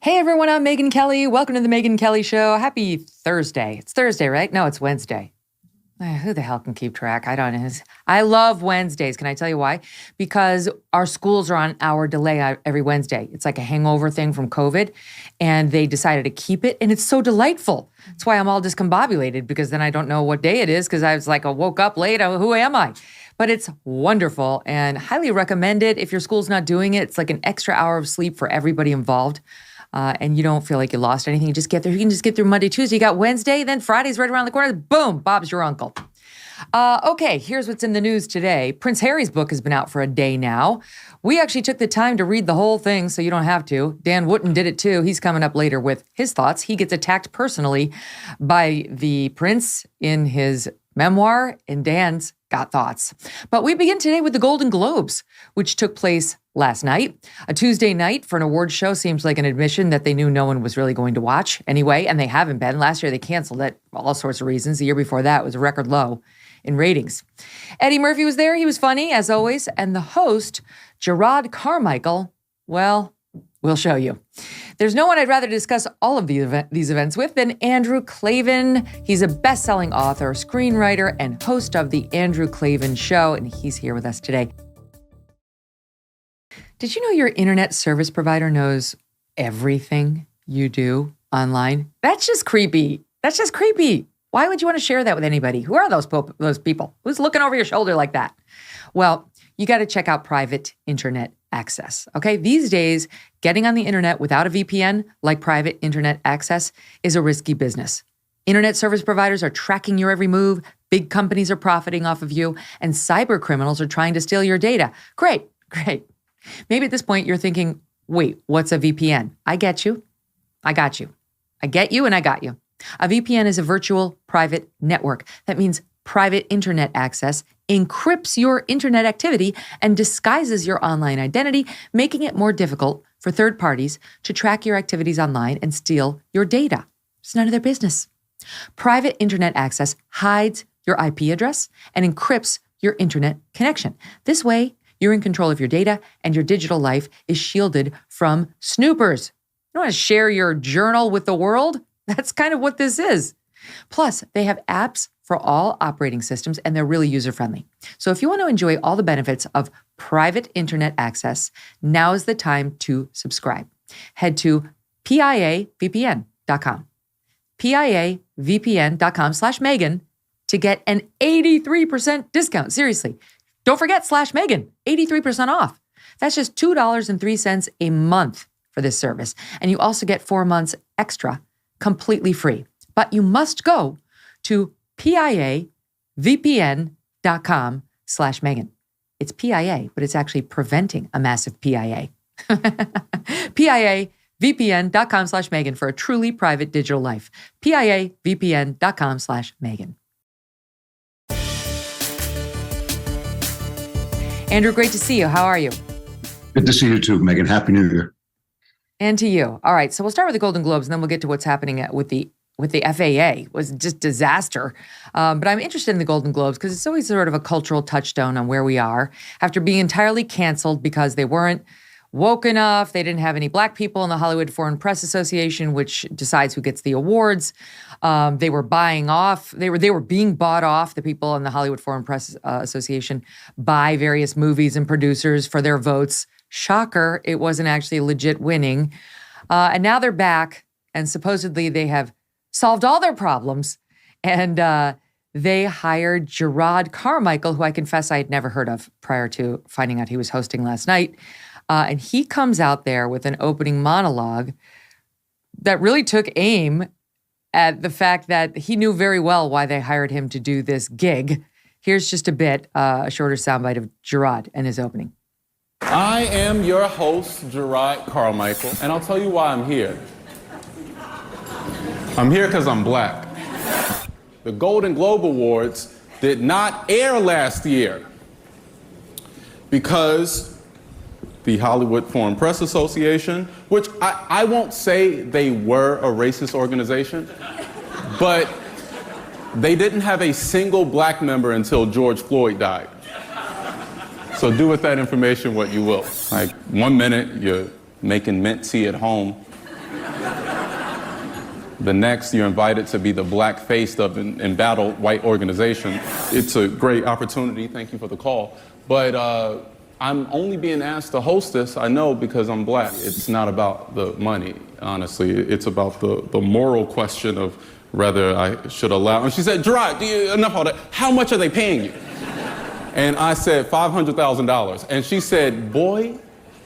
Hey everyone, I'm Megyn Kelly. Welcome to the Megyn Kelly Show. Happy Thursday. It's Thursday, right? No, it's Wednesday. Who the hell can keep track? I don't know. I love Wednesdays. Can I tell you why? Because our schools are on hour delay every Wednesday. It's like a hangover thing from COVID, and they decided to keep it, and it's so delightful. That's why I'm all discombobulated, because then I don't know what day it is, because I was like, I woke up late. Who am I? But it's wonderful and highly recommend it. If your school's not doing it, it's like an extra hour of sleep for everybody involved. And you don't feel like you lost anything. You just get there. You can just get through Monday, Tuesday. You got Wednesday, then Friday's right around the corner. Boom, Bob's your uncle. Okay, here's what's in the news today. Prince Harry's book has been out for a day now. We actually took the time to read the whole thing, so you don't have to. Dan Wootton did it too. He's coming up later with his thoughts. He gets attacked personally by the prince in his memoir, and Dan's got thoughts. But we begin today with the Golden Globes, which took place last night. A Tuesday night for an awards show seems like an admission that they knew no one was really going to watch anyway, and they haven't been. Last year they canceled it for all sorts of reasons. The year before that was a record low in ratings. Eddie Murphy was there. He was funny, as always. And the host, Jerrod Carmichael, well, we'll show you. There's no one I'd rather discuss all of these events with than Andrew Klavan. He's a best-selling author, screenwriter, and host of The Andrew Klavan Show, and he's here with us today. Did you know your internet service provider knows everything you do online? That's just creepy. Why would you want to share that with anybody? Who are those people? Who's looking over your shoulder like that? Well, you got to check out private internet access, okay? These days, getting on the internet without a VPN, like private internet access, is a risky business. Internet service providers are tracking your every move, big companies are profiting off of you, and cyber criminals are trying to steal your data. Great. Maybe at this point you're thinking, wait, what's a VPN? I get you. I got you. I get you and I got you. A VPN is a virtual private network. That means private internet access encrypts your internet activity and disguises your online identity, making it more difficult for third parties to track your activities online and steal your data. It's none of their business. Private internet access hides your IP address and encrypts your internet connection. This way, you're in control of your data and your digital life is shielded from snoopers. You don't want to share your journal with the world? That's kind of what this is. Plus, they have apps for all operating systems, and they're really user-friendly. So if you want to enjoy all the benefits of private internet access, now is the time to subscribe. Head to piavpn.com. piavpn.com/Megyn to get an 83% discount. Seriously. Don't forget /Megyn, 83% off. That's just $2.03 a month for this service. And you also get 4 months extra completely free. But you must go to piavpn.com/Megyn. It's PIA, but it's actually preventing a massive PIA. piavpn.com/Megyn for a truly private digital life. piavpn.com/Megyn. Andrew, great to see you. How are you? Good to see you too, Megyn. Happy New Year. And to you. All right, so we'll start with the Golden Globes, and then we'll get to what's happening with the FAA. It was just disaster. But I'm interested in the Golden Globes because it's always sort of a cultural touchstone on where we are. After being entirely canceled because they weren't woke enough, they didn't have any black people in the Hollywood Foreign Press Association, which decides who gets the awards. They were being bought off, the people in the Hollywood Foreign Press Association, by various movies and producers for their votes. Shocker, it wasn't actually legit winning. And now they're back, and supposedly they have solved all their problems. And they hired Jerrod Carmichael, who I confess I had never heard of prior to finding out he was hosting last night. And he comes out there with an opening monologue that really took aim at the fact that he knew very well why they hired him to do this gig. Here's just a shorter soundbite of Jerrod and his opening. I am your host, Jerrod Carmichael, and I'll tell you why I'm here. I'm here because I'm black. The Golden Globe Awards did not air last year because the Hollywood Foreign Press Association, which I won't say they were a racist organization, but they didn't have a single black member until George Floyd died. So do with that information what you will. Like 1 minute you're making mint tea at home, The next, you're invited to be the black face of an embattled white organization. It's a great opportunity. Thank you for the call. But I'm only being asked to host this, I know, because I'm black. It's not about the money, honestly. It's about the moral question of whether I should allow. And she said, Gerard, enough of that. How much are they paying you? And I said, $500,000. And she said, boy,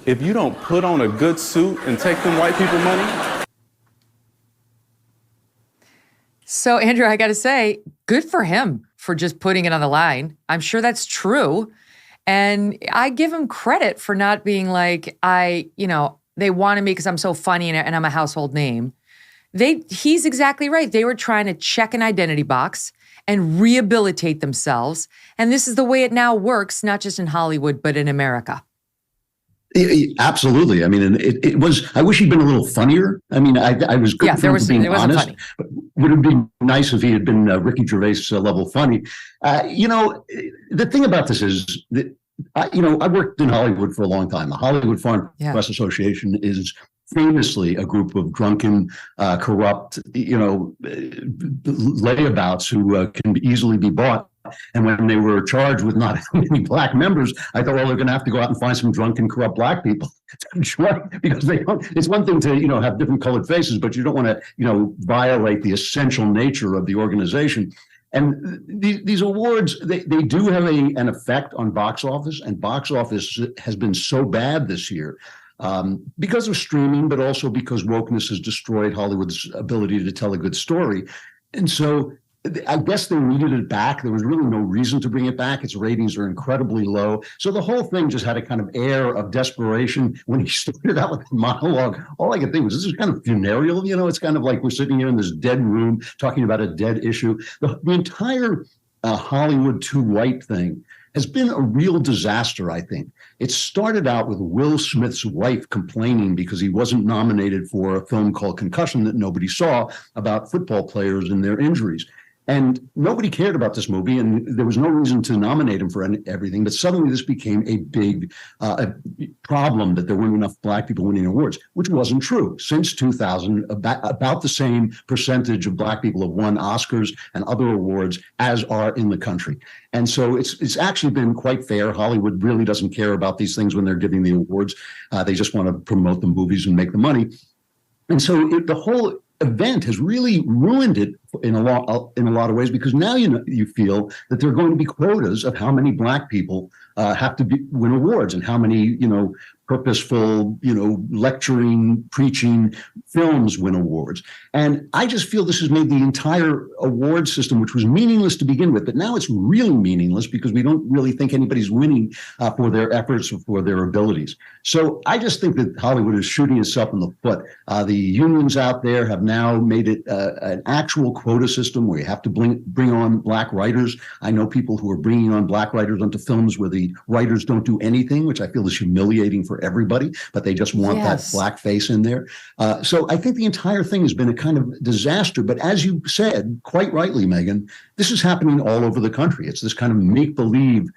if you don't put on a good suit and take them white people money. So, Andrew, I got to say, good for him for just putting it on the line. I'm sure that's true. And I give him credit for not being like, they wanted me because I'm so funny and I'm a household name. He's exactly right. They were trying to check an identity box and rehabilitate themselves. And this is the way it now works, not just in Hollywood, but in America. Absolutely. I mean, it was. I wish he'd been a little funnier. I mean, I was good for being honest. Funny. But would have been nice if he had been Ricky Gervais level funny. The thing about this is that I worked in Hollywood for a long time. The Hollywood Foreign Press Association is famously a group of drunken, corrupt, layabouts who can easily be bought. And when they were charged with not having any black members, I thought, well, they're going to have to go out and find some drunken, corrupt black people to join, because they don't. It's one thing to have different colored faces, but you don't want to violate the essential nature of the organization. And these awards, they do have an effect on box office, and box office has been so bad this year. Because of streaming, but also because wokeness has destroyed Hollywood's ability to tell a good story. And so I guess they needed it back. There was really no reason to bring it back. Its ratings are incredibly low. So the whole thing just had a kind of air of desperation. When he started out with the monologue, all I could think was, this is kind of funereal. It's kind of like we're sitting here in this dead room talking about a dead issue. The entire Hollywood too white thing has been a real disaster, I think. It started out with Will Smith's wife complaining because he wasn't nominated for a film called Concussion that nobody saw, about football players and their injuries. And nobody cared about this movie, and there was no reason to nominate him for everything. But suddenly this became a big problem, that there weren't enough black people winning awards, which wasn't true. Since 2000, about the same percentage of black people have won Oscars and other awards as are in the country. And so it's actually been quite fair. Hollywood really doesn't care about these things when they're giving the awards. They just want to promote the movies and make the money. And so the whole event has really ruined it in a lot of ways, because now you feel that there are going to be quotas of how many black people have to win awards, and how many purposeful lecturing, preaching films win awards. And I just feel this has made the entire award system, which was meaningless to begin with, but now it's really meaningless because we don't really think anybody's winning for their efforts or for their abilities. So I just think that Hollywood is shooting itself in the foot. The unions out there have now made it an actual quota system where you have to bring on black writers. I know people who are bringing on black writers onto films where the writers don't do anything, which I feel is humiliating for everybody, but they just want that black face in there. So I think the entire thing has been a kind of disaster. But as you said, quite rightly, Megyn, this is happening all over the country. It's this kind of make-believe,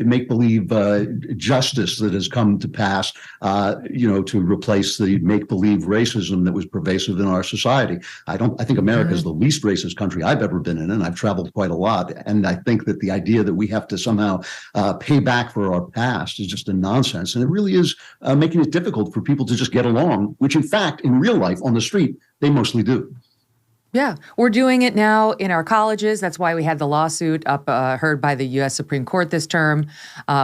make-believe justice that has come to pass, to replace the make-believe racism that was pervasive in our society. I think America is the least racist country I've ever been in, and I've traveled quite a lot. And I think that the idea that we have to somehow pay back for our past is just a nonsense. And it really is making it difficult for people to just get along, which in fact, in real life, on the street, they mostly do. Yeah, we're doing it now in our colleges. That's why we had the lawsuit heard by the U.S. Supreme Court this term.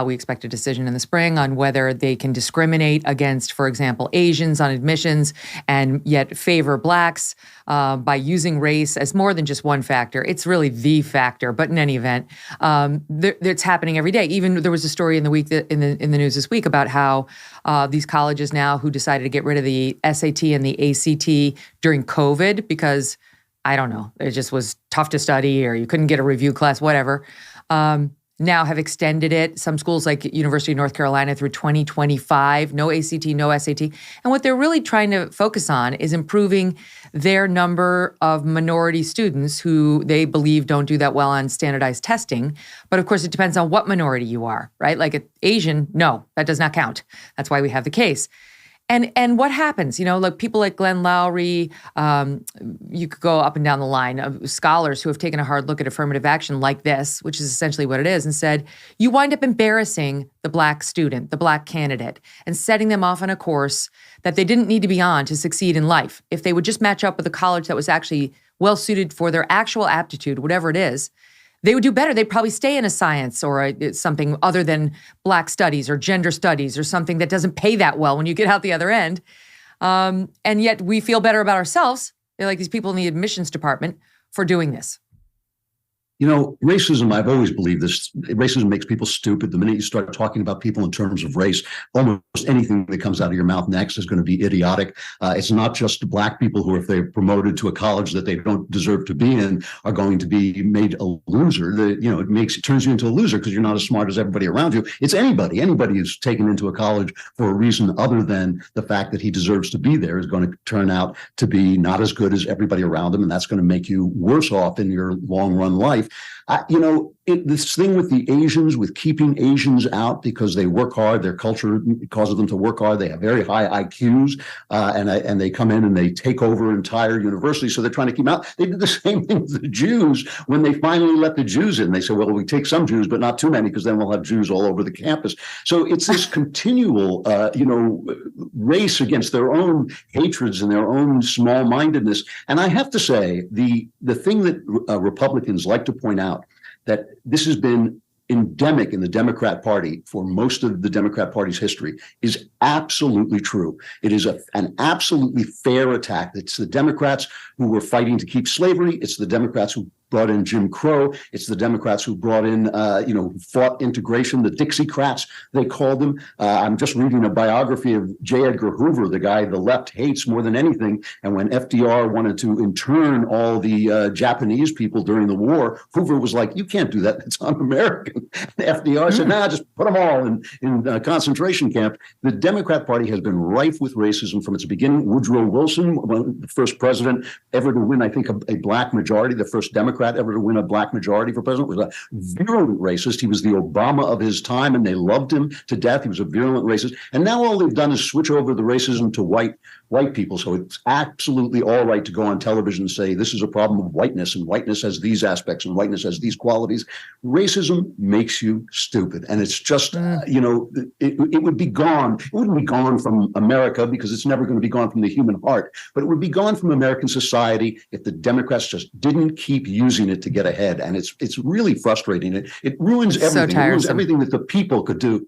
We expect a decision in the spring on whether they can discriminate against, for example, Asians on admissions and yet favor blacks by using race as more than just one factor. It's really the factor. But in any event, it's happening every day. Even there was a story in the week in the news this week about how these colleges now who decided to get rid of the SAT and the ACT during COVID because I don't know, it just was tough to study or you couldn't get a review class, whatever, now have extended it. Some schools like University of North Carolina through 2025, no ACT, no SAT. And what they're really trying to focus on is improving their number of minority students who they believe don't do that well on standardized testing. But of course, it depends on what minority you are, right? Like an Asian, no, that does not count. That's why we have the case. And what happens? Like people like Glenn Lowry, you could go up and down the line of scholars who have taken a hard look at affirmative action like this, which is essentially what it is, and said, you wind up embarrassing the Black student, the Black candidate, and setting them off on a course that they didn't need to be on to succeed in life. If they would just match up with a college that was actually well-suited for their actual aptitude, whatever it is, they would do better. They'd probably stay in a science or something other than Black studies or gender studies or something that doesn't pay that well when you get out the other end. And yet we feel better about ourselves, like these people in the admissions department, for doing this. Racism, I've always believed this. Racism makes people stupid. The minute you start talking about people in terms of race, almost anything that comes out of your mouth next is going to be idiotic. It's not just Black people who, if they're promoted to a college that they don't deserve to be in, are going to be made a loser. It turns you into a loser because you're not as smart as everybody around you. It's anybody who's taken into a college for a reason other than the fact that he deserves to be there is going to turn out to be not as good as everybody around him, and that's going to make you worse off in your long run life. This thing with the Asians, with keeping Asians out because they work hard, their culture causes them to work hard. They have very high IQs, and they come in and they take over entire universities. So they're trying to keep them out. They did the same thing with the Jews when they finally let the Jews in. They said, well, we take some Jews, but not too many, because then we'll have Jews all over the campus. So it's this continual, race against their own hatreds and their own small-mindedness. And I have to say, the thing that Republicans like to point out, that this has been endemic in the Democrat Party for most of the Democrat Party's history, is absolutely true. It is an absolutely fair attack. It's the Democrats who were fighting to keep slavery. It's the Democrats who brought in Jim Crow. It's the Democrats who brought in, who fought integration, the Dixiecrats, they called them. I'm just reading a biography of J. Edgar Hoover, the guy the left hates more than anything. And when FDR wanted to intern all the Japanese people during the war, Hoover was like, you can't do that. It's un-American. FDR said, just put them all in a concentration camp. The Democrat Party has been rife with racism from its beginning. Woodrow Wilson, the first president ever to win, I think, a Black majority, the first Democrat ever to win a Black majority for president, was a virulent racist. He was the Obama of his time, and they loved him to death. He was a virulent racist. And now all they've done is switch over the racism to white people. So it's absolutely all right to go on television and say, this is a problem of whiteness, and whiteness has these aspects, and whiteness has these qualities. Racism makes you stupid. And it's just, it would be gone. It wouldn't be gone from America, because it's never going to be gone from the human heart, but it would be gone from American society if the Democrats just didn't keep using it to get ahead. And it's really frustrating. It ruins everything. It ruins everything that the people could do.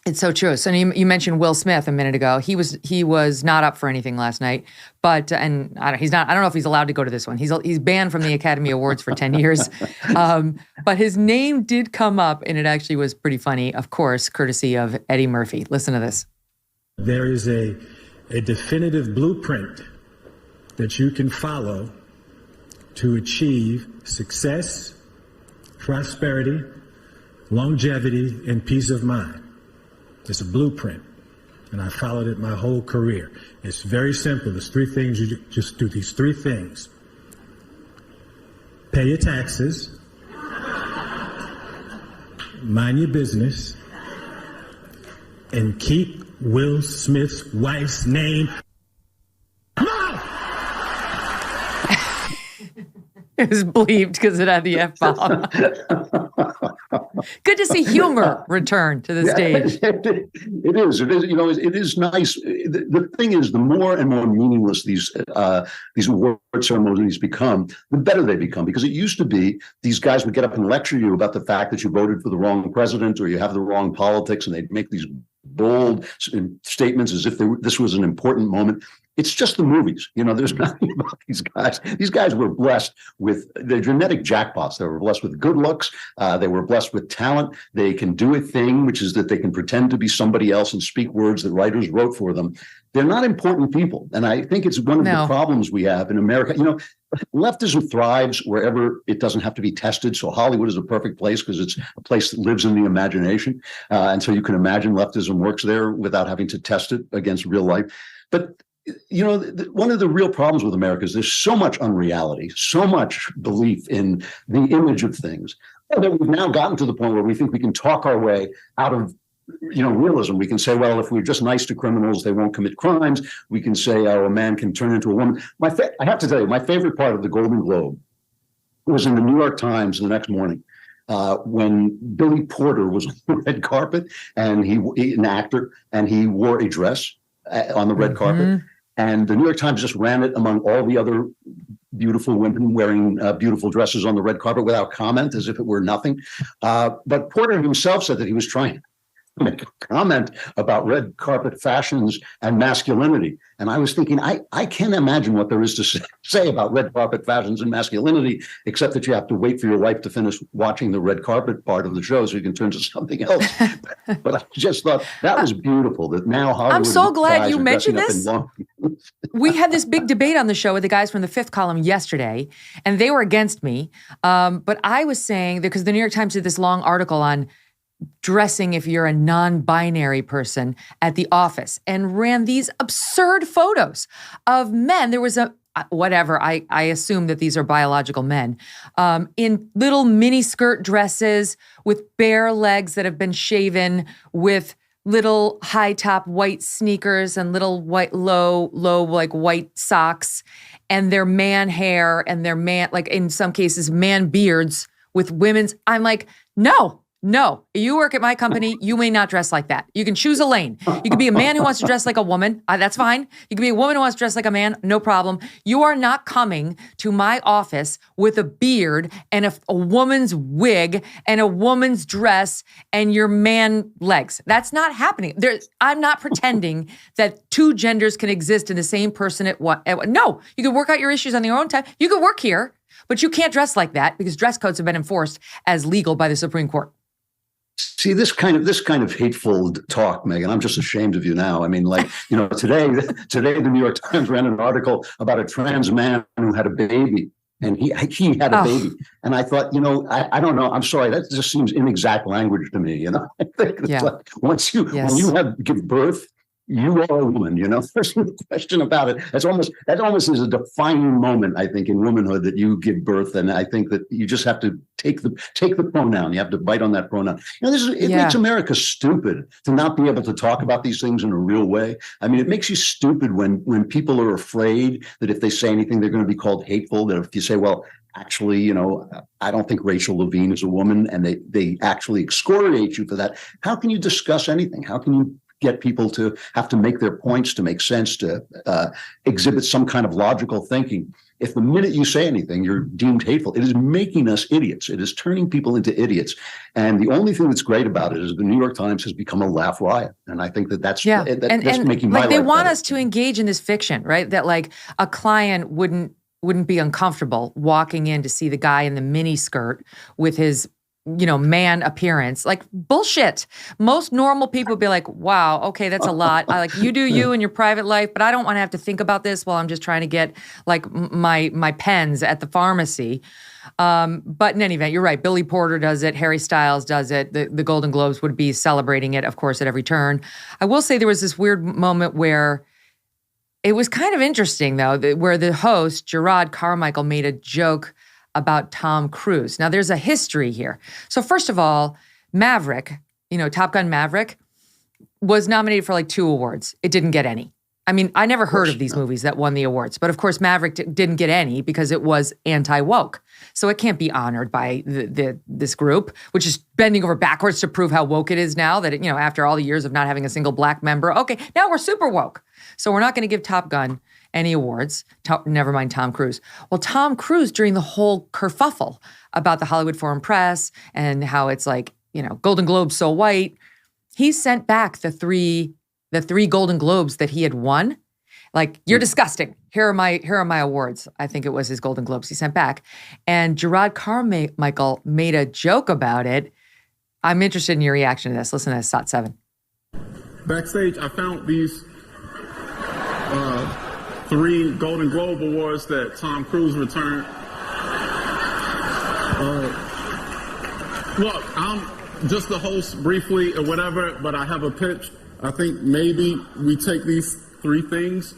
It's so true. So you mentioned Will Smith a minute ago. He was not up for anything last night, but and he's not. I don't know if he's allowed to go to this one. He's banned from the Academy Awards for 10 years. But his name did come up, and it actually was pretty funny. Of course, courtesy of Eddie Murphy. Listen to this. There is a definitive blueprint that you can follow to achieve success, prosperity, longevity, and peace of mind. It's a blueprint, and I followed it my whole career. It's very simple. There's three things you just do. These three things: pay your taxes, mind your business, and keep Will Smith's wife's name. It was bleeped because it had the F-bomb. Good to see humor return to the stage. It is. It is nice. The thing is, the more and more meaningless these award ceremonies become, the better they become. Because it used to be these guys would get up and lecture you about the fact that you voted for the wrong president or you have the wrong politics, and they'd make these bold statements as if this was an important moment. It's just the movies. There's nothing about these guys. These guys were blessed with their genetic jackpots. They were blessed with good looks. They were blessed with talent. They can do a thing, which is that they can pretend to be somebody else and speak words that writers wrote for them. They're not important people. And I think it's one of the problems we have in America. Leftism thrives wherever it doesn't have to be tested. So Hollywood is a perfect place because it's a place that lives in the imagination. And so you can imagine leftism works there without having to test it against real life. But one of the real problems with America is there's so much unreality, so much belief in the image of things, that we've now gotten to the point where we think we can talk our way out of realism. We can say, well, if we're just nice to criminals, they won't commit crimes. We can say, oh, a man can turn into a woman. I have to tell you, my favorite part of the Golden Globe was in the New York Times the next morning. When Billy Porter was on the red carpet, and he an actor, and he wore a dress on the red carpet, and the New York Times just ran it among all the other beautiful women wearing beautiful dresses on the red carpet without comment, as if it were nothing. But Porter himself said that he was trying to make a comment about red carpet fashions and masculinity. And I was thinking, I can't imagine what there is to say about red carpet fashions and masculinity, except that you have to wait for your wife to finish watching the red carpet part of the show so you can turn to something else. But I just thought that was beautiful, that now Hollywood, I'm so glad you mentioned this. We had this big debate on the show with the guys from the Fifth Column yesterday, and they were against me. But I was saying, because the New York Times did this long article on dressing if you're a non-binary person at the office, and ran these absurd photos of men. There was I assume that these are biological men, in little mini skirt dresses with bare legs that have been shaven, with little high top white sneakers and little white low like white socks, and their man hair and their man, like in some cases, man beards with women's. I'm like, no, you work at my company. You may not dress like that. You can choose a lane. You can be a man who wants to dress like a woman. That's fine. You can be a woman who wants to dress like a man. No problem. You are not coming to my office with a beard and a woman's wig and a woman's dress and your man legs. That's not happening. I'm not pretending that two genders can exist in the same person no, you can work out your issues on your own time. You can work here, but you can't dress like that because dress codes have been enforced as legal by the Supreme Court. See, this kind of hateful talk, Megyn, I'm just ashamed of you now. I mean, today the New York Times ran an article about a trans man who had a baby, and he had a baby. And I thought, I don't know. I'm sorry. That just seems inexact language to me. I think it's like when you give birth, you are a woman, there's no question about it. That almost is a defining moment, I think, in womanhood, that you give birth. And I think that you just have to take the pronoun. You have to bite on that pronoun. It makes America stupid to not be able to talk about these things in a real way. I mean, it makes you stupid when people are afraid that if they say anything, they're going to be called hateful. That if you say, well, actually, I don't think Rachel Levine is a woman, and they actually excoriate you for that. How can you discuss anything? How can you get people to have to make their points to make sense, to exhibit some kind of logical thinking? If the minute you say anything, you're deemed hateful, it is making us idiots. It is turning people into idiots. And the only thing that's great about it is the New York Times has become a laugh riot. And I think that's making my life they want better. us to engage in this fiction, right? That like a client wouldn't be uncomfortable walking in to see the guy in the mini skirt with his man appearance. Like, bullshit. Most normal people would be like, wow, okay, that's a lot. You do you in your private life, but I don't want to have to think about this while I'm just trying to get like my pens at the pharmacy. But in any event, you're right. Billy Porter does it. Harry Styles does it. The Golden Globes would be celebrating it, of course, at every turn. I will say there was this weird moment where it was kind of interesting, though, where the host, Gerard Carmichael, made a joke about Tom Cruise. Now, there's a history here. So first of all, Maverick, Top Gun Maverick, was nominated for like 2 awards. It didn't get any. I mean, I never heard of these movies that won the awards. But of course, Maverick didn't get any because it was anti-woke. So it can't be honored by this group, which is bending over backwards to prove how woke it is now, that, after all the years of not having a single black member, okay, now we're super woke. So we're not going to give Top Gun any awards, never mind Tom Cruise. Well, Tom Cruise, during the whole kerfuffle about the Hollywood Foreign Press and how it's like, Golden Globes so white, he sent back the three Golden Globes that he had won. Like, you're disgusting. Here are my awards. I think it was his Golden Globes he sent back. And Gerard Carmichael made a joke about it. I'm interested in your reaction to this. Listen to this, SOT 7. Backstage, I found these 3 Golden Globe Awards that Tom Cruise returned. Look, I'm just the host briefly or whatever, but I have a pitch. I think maybe we take these 3 things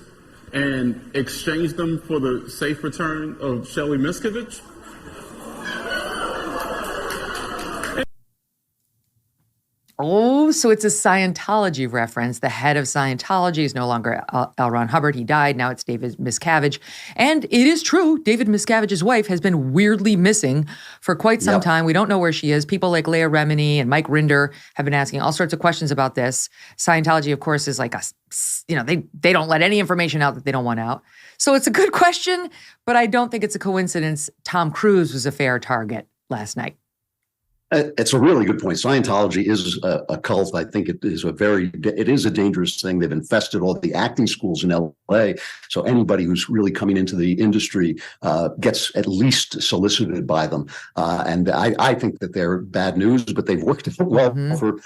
and exchange them for the safe return of Shelley Miscavige. Oh, so it's a Scientology reference. The head of Scientology is no longer L. Ron Hubbard. He died. Now it's David Miscavige. And it is true, David Miscavige's wife has been weirdly missing for quite some time. We don't know where she is. People like Leah Remini and Mike Rinder have been asking all sorts of questions about this. Scientology, of course, is like they don't let any information out that they don't want out. So it's a good question, but I don't think it's a coincidence Tom Cruise was a fair target last night. It's a really good point. Scientology is a cult. I think it is a dangerous thing. They've infested all the acting schools in LA. So anybody who's really coming into the industry gets at least solicited by them. And I think that they're bad news, but they've worked well for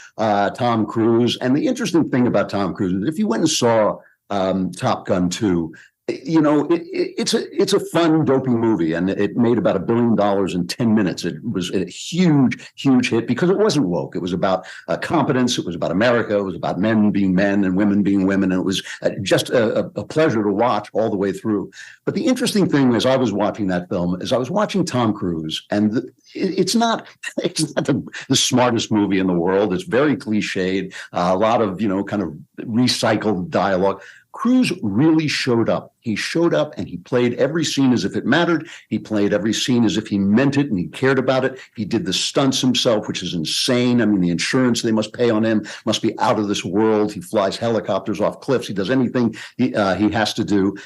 Tom Cruise. And the interesting thing about Tom Cruise is if you went and saw Top Gun 2, it's a fun, dopey movie, and it made about $1 billion in 10 minutes. It was a huge hit because it wasn't woke. It was about competence. It was about America. It was about men being men and women being women. And it was just a pleasure to watch all the way through. But the interesting thing as I was watching that film is I was watching Tom Cruise, and it's not the smartest movie in the world. It's very cliched, a lot of kind of recycled dialogue. Cruise really showed up. He showed up and he played every scene as if it mattered. He played every scene as if he meant it and he cared about it. He did the stunts himself, which is insane. I mean, the insurance they must pay on him must be out of this world. He flies helicopters off cliffs. He does anything he has to do.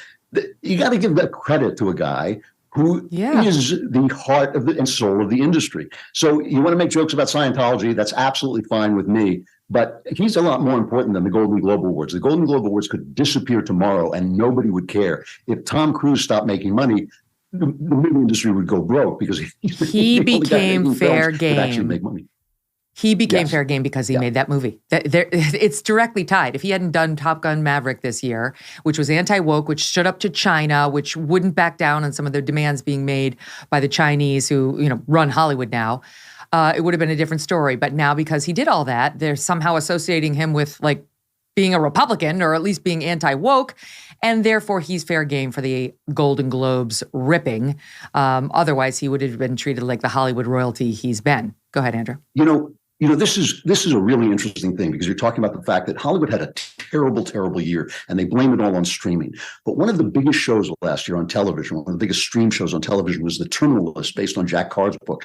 You got to give that credit to a guy who is the heart of and soul of the industry. So you want to make jokes about Scientology, that's absolutely fine with me. But he's a lot more important than the Golden Globe Awards. The Golden Globe Awards could disappear tomorrow and nobody would care. If Tom Cruise stopped making money, the movie industry would go broke because he became fair game. Actually make money. He became fair game because he made that movie. It's directly tied. If he hadn't done Top Gun Maverick this year, which was anti-woke, which stood up to China, which wouldn't back down on some of the demands being made by the Chinese who run Hollywood now, it would have been a different story. But now because he did all that, they're somehow associating him with like being a Republican or at least being anti-woke. And therefore, he's fair game for the Golden Globes ripping. Otherwise, he would have been treated like the Hollywood royalty he's been. Go ahead, Andrew. This is a really interesting thing because you're talking about the fact that Hollywood had a terrible year and they blame it all on streaming. But one of the biggest shows last year on television, one of the biggest stream shows on television was The Terminal List based on Jack Carr's book.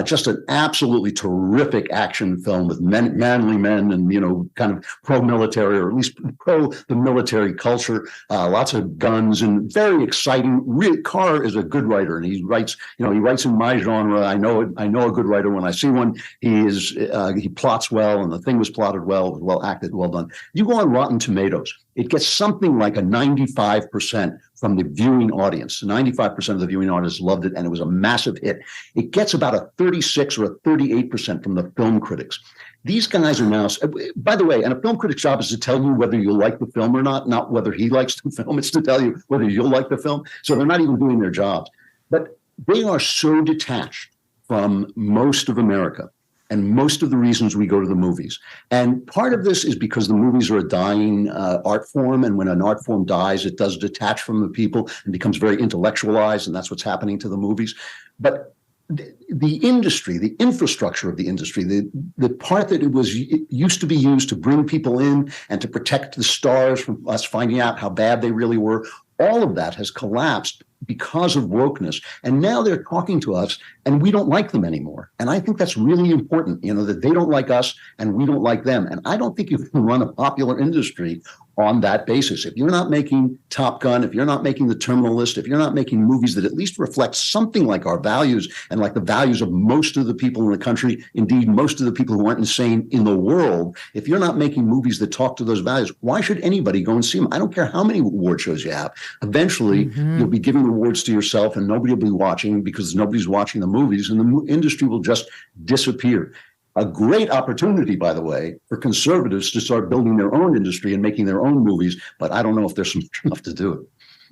Just an absolutely terrific action film with manly men and, kind of pro-military or at least pro the military culture, lots of guns and very exciting. Carr is a good writer and he writes in my genre. I know a good writer when I see one. He plots well and the thing was plotted well, it was well acted, well done. You go on Rotten Tomatoes, it gets something like a 95% from the viewing audience. 95% of the viewing audience loved it, and it was a massive hit. It gets about a 36 or a 38% from the film critics. These guys are now, by the way, and a film critic's job is to tell you whether you'll like the film or not whether he likes the film. It's to tell you whether you'll like the film. So they're not even doing their jobs. But they are so detached from most of America and most of the reasons we go to the movies. And part of this is because the movies are a dying art form. And when an art form dies, it does detach from the people and becomes very intellectualized. And that's what's happening to the movies. But the industry, the infrastructure of the industry, the part that it used to be used to bring people in and to protect the stars from us finding out how bad they really were, all of that has collapsed because of wokeness. And now they're talking to us and we don't like them anymore. And I think that's really important, that they don't like us and we don't like them. And I don't think you can run a popular industry on that basis. If you're not making Top Gun, if you're not making The Terminal List, if you're not making movies that at least reflect something like our values and like the values of most of the people in the country, indeed, most of the people who aren't insane in the world, if you're not making movies that talk to those values, why should anybody go and see them? I don't care how many award shows you have. Eventually, you'll be giving awards to yourself and nobody will be watching because nobody's watching the movies and the industry will just disappear. A great opportunity, by the way, for conservatives to start building their own industry and making their own movies, but I don't know if they're smart enough to do it.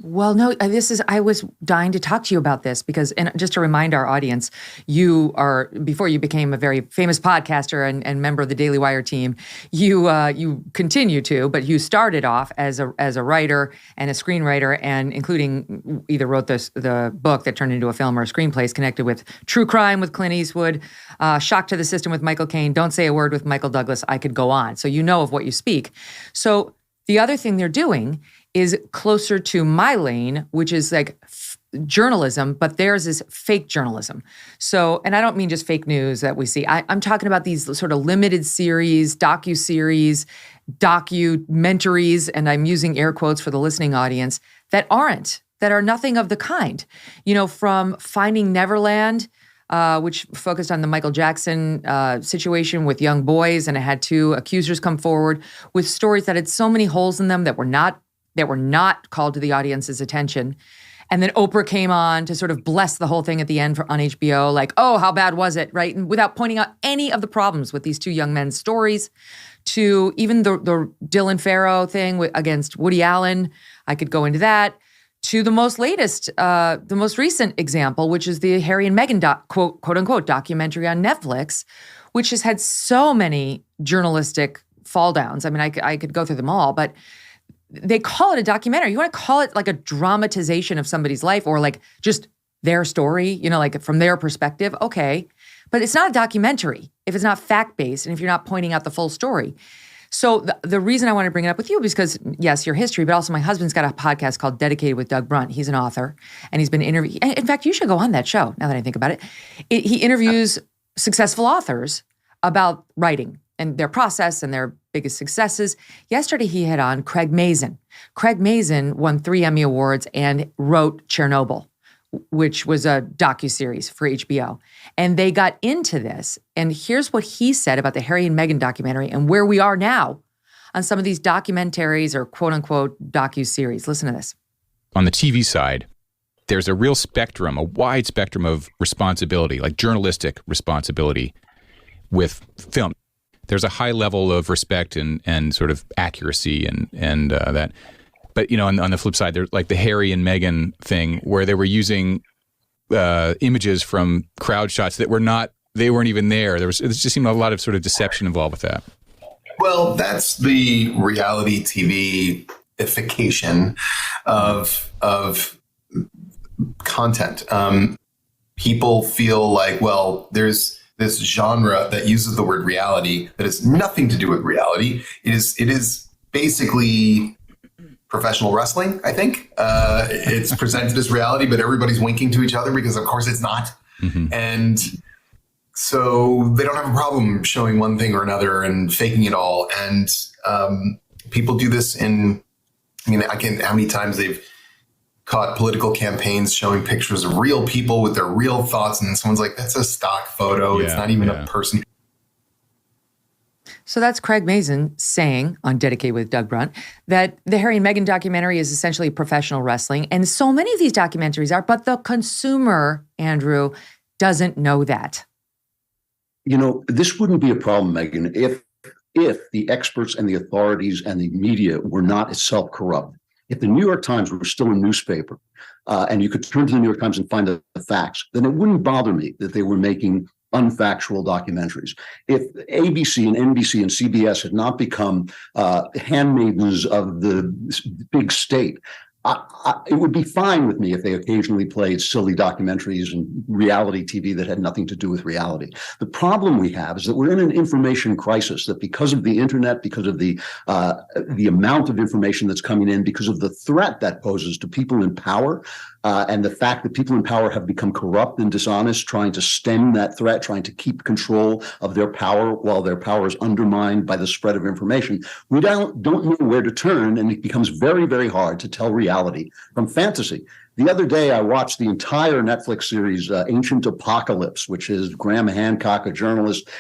Well, no, I was dying to talk to you about this because, and just to remind our audience, before you became a very famous podcaster and member of the Daily Wire team, you continue to, but you started off as a writer and a screenwriter, and including either wrote the book that turned into a film or screenplays connected with true crime with Clint Eastwood, Shock to the System with Michael Caine, Don't Say a Word with Michael Douglas. I could go on. So you know of what you speak. So the other thing they're doing is closer to my lane, which is like journalism, but theirs is fake journalism. So, and I don't mean just fake news that we see. I'm talking about these sort of limited series, docuseries, documentaries, and I'm using air quotes for the listening audience, that are nothing of the kind. You know, from Finding Neverland, which focused on the Michael Jackson situation with young boys, and it had 2 accusers come forward with stories that had so many holes in them that were not called to the audience's attention. And then Oprah came on to sort of bless the whole thing at the end on HBO, like, oh, how bad was it, right? And without pointing out any of the problems with these 2 young men's stories, to even the Dylan Farrow thing against Woody Allen. I could go into that. To the most recent example, which is the Harry and Meghan quote unquote documentary on Netflix, which has had so many journalistic fall downs. I mean, I could go through them all, but they call it a documentary. You want to call it like a dramatization of somebody's life or like just their story, you know, like from their perspective. Okay. But it's not a documentary if it's not fact-based and if you're not pointing out the full story. So the reason I want to bring it up with you is because, yes, your history, but also my husband's got a podcast called Dedicated with Doug Brunt. He's an author, and he's been interviewed. In fact, you should go on that show, now that I think about it. He interviews successful authors about writing and their process and their biggest successes. Yesterday, he had on Craig Mazin. Craig Mazin won 3 Emmy Awards and wrote Chernobyl, which was a docuseries for HBO. And they got into this. And here's what he said about the Harry and Meghan documentary and where we are now on some of these documentaries or quote unquote docuseries. Listen to this. On the TV side, there's a real spectrum, a wide spectrum of responsibility, like journalistic responsibility with film. There's a high level of respect and sort of accuracy and that. But, you know, on the flip side, there's like the Harry and Meghan thing where they were using images from crowd shots that they weren't even there. There just seemed a lot of sort of deception involved with that. Well, that's the reality TV-ification of content. People feel like, well, there's this genre that uses the word reality that has nothing to do with reality. It is basically professional wrestling, I think. It's presented as reality, but everybody's winking to each other because, of course, it's not. Mm-hmm. And so they don't have a problem showing one thing or another and faking it all. And people do this how many times they've caught political campaigns showing pictures of real people with their real thoughts. And someone's like, that's a stock photo. It's not even a person. So that's Craig Mazin saying on Dedicated with Doug Brunt that the Harry and Meghan documentary is essentially professional wrestling. And so many of these documentaries are, but the consumer, Andrew, doesn't know that. You know, this wouldn't be a problem, Megyn, if the experts and the authorities and the media were not itself corrupt. If the New York Times were still a newspaper and you could turn to the New York Times and find the facts, then it wouldn't bother me that they were making unfactual documentaries. If ABC and NBC and CBS had not become handmaidens of the big state, it would be fine with me if they occasionally played silly documentaries and reality TV that had nothing to do with reality. The problem we have is that we're in an information crisis, that because of the internet, because of the amount of information that's coming in, because of the threat that poses to people in power, and the fact that people in power have become corrupt and dishonest, trying to stem that threat, trying to keep control of their power while their power is undermined by the spread of information, we don't know where to turn, and it becomes very, very hard to tell reality from fantasy. The other day, I watched the entire Netflix series, Ancient Apocalypse, which is Graham Hancock, a journalist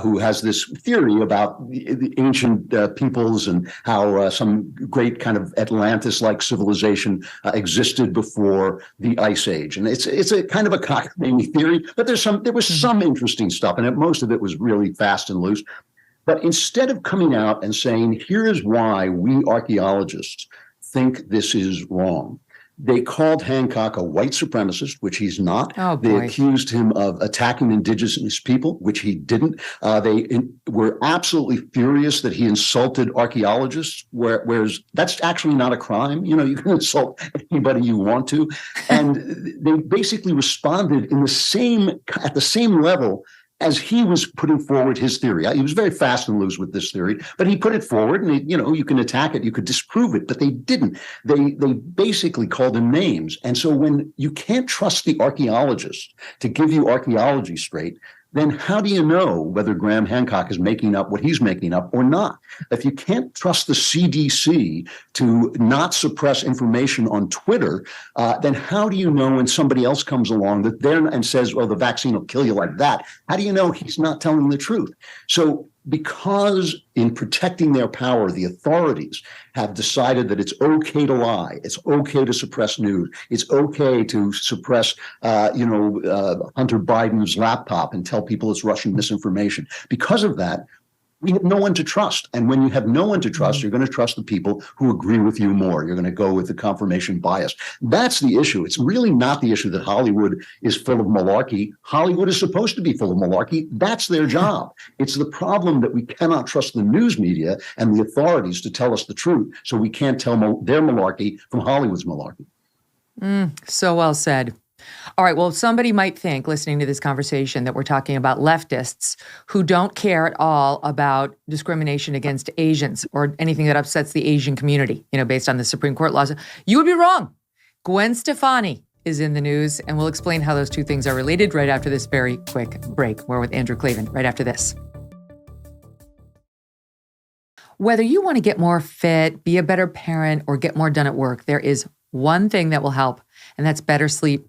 who has this theory about the ancient peoples and how some great kind of Atlantis-like civilization existed before the Ice Age. And it's a kind of a cockamamie theory, but there was some interesting stuff, and most of it was really fast and loose. But instead of coming out and saying, here is why we archaeologists think this is wrong, They called Hancock a white supremacist, which he's not. Oh, they boy. accused him of attacking indigenous people, which he didn't. Were absolutely furious that he insulted archaeologists, whereas that's actually not a crime. You know, you can insult anybody you want to. And they basically responded at the same level as he was putting forward his theory. He was very fast and loose with this theory, but he put it forward, and you can attack it, you could disprove it, but they didn't. They basically called him names. And so when you can't trust the archaeologists to give you archaeology straight, then how do you know whether Graham Hancock is making up what he's making up or not? If you can't trust the CDC to not suppress information on Twitter, then how do you know when somebody else comes along and says, well, the vaccine will kill you like that? How do you know he's not telling the truth? So because in protecting their power, the authorities have decided that it's okay to lie, it's okay to suppress news, it's okay to suppress, Hunter Biden's laptop and tell people it's Russian misinformation. Because of that, we have no one to trust. And when you have no one to trust, you're going to trust the people who agree with you more. You're going to go with the confirmation bias. That's the issue. It's really not the issue that Hollywood is full of malarkey. Hollywood is supposed to be full of malarkey. That's their job. It's the problem that we cannot trust the news media and the authorities to tell us the truth. So we can't tell their malarkey from Hollywood's malarkey. So well said. All right, well, somebody might think, listening to this conversation, that we're talking about leftists who don't care at all about discrimination against Asians or anything that upsets the Asian community, based on the Supreme Court laws. You would be wrong. Gwen Stefani is in the news, and we'll explain how those two things are related right after this very quick break. We're with Andrew Klavan right after this. Whether you want to get more fit, be a better parent, or get more done at work, there is one thing that will help, and that's better sleep.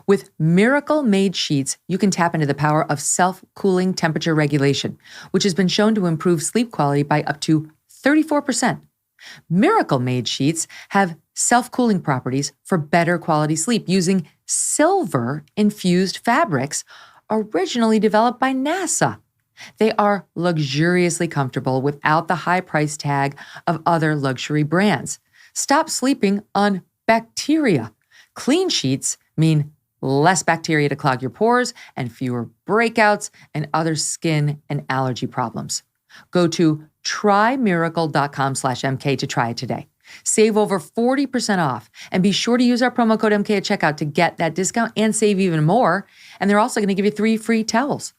With Miracle Made sheets, you can tap into the power of self-cooling temperature regulation, which has been shown to improve sleep quality by up to 34%. Miracle Made sheets have self-cooling properties for better quality sleep using silver-infused fabrics originally developed by NASA. They are luxuriously comfortable without the high price tag of other luxury brands. Stop sleeping on bacteria. Clean sheets mean less bacteria to clog your pores and fewer breakouts and other skin and allergy problems. Go to trymiracle.com/MK to try it today. Save over 40% off and be sure to use our promo code MK at checkout to get that discount and save even more. And they're also going to give you 3 free towels.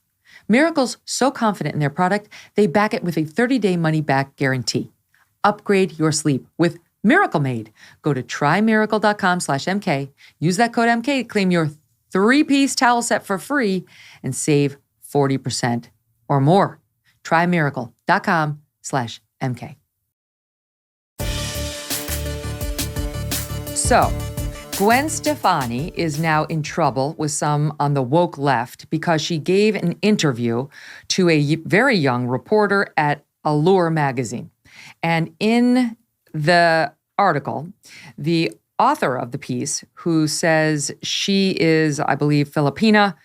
Miracle's so confident in their product, they back it with a 30-day money-back guarantee. Upgrade your sleep with Miracle Made. Go to trymiracle.com/MK. Use that code MK to claim your 3-piece towel set for free and save 40% or more. Trymiracle.com/MK. So, Gwen Stefani is now in trouble with some on the woke left because she gave an interview to a very young reporter at Allure magazine. And in the article, the author of the piece, who says she is, I believe, Filipina,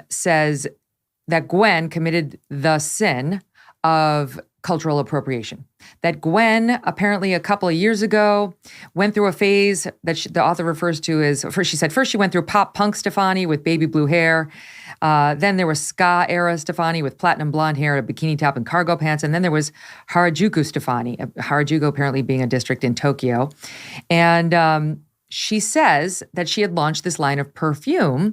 says that Gwen committed the sin of cultural appropriation. That Gwen, apparently a couple of years ago, went through a phase that the author refers to as, first she went through pop punk Stefani with baby blue hair. Then there was ska era Stefani with platinum blonde hair, a bikini top, and cargo pants. And then there was Harajuku Stefani, Harajuku apparently being a district in Tokyo. And she says that she had launched this line of perfume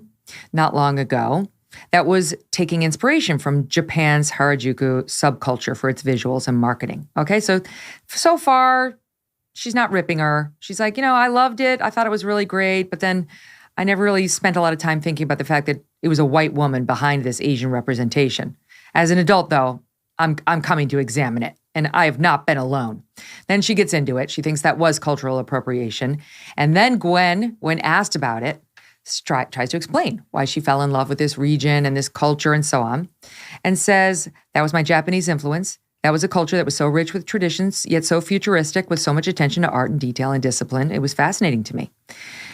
not long ago that was taking inspiration from Japan's Harajuku subculture for its visuals and marketing. Okay, so far, she's not ripping her. She's like, I loved it. I thought it was really great. But then I never really spent a lot of time thinking about the fact that it was a white woman behind this Asian representation. As an adult, though, I'm coming to examine it. And I have not been alone. Then she gets into it. She thinks that was cultural appropriation. And then Gwen, when asked about it, tries to explain why she fell in love with this region and this culture and so on, and says, that was my Japanese influence. That was a culture that was so rich with traditions, yet so futuristic with so much attention to art and detail and discipline. It was fascinating to me.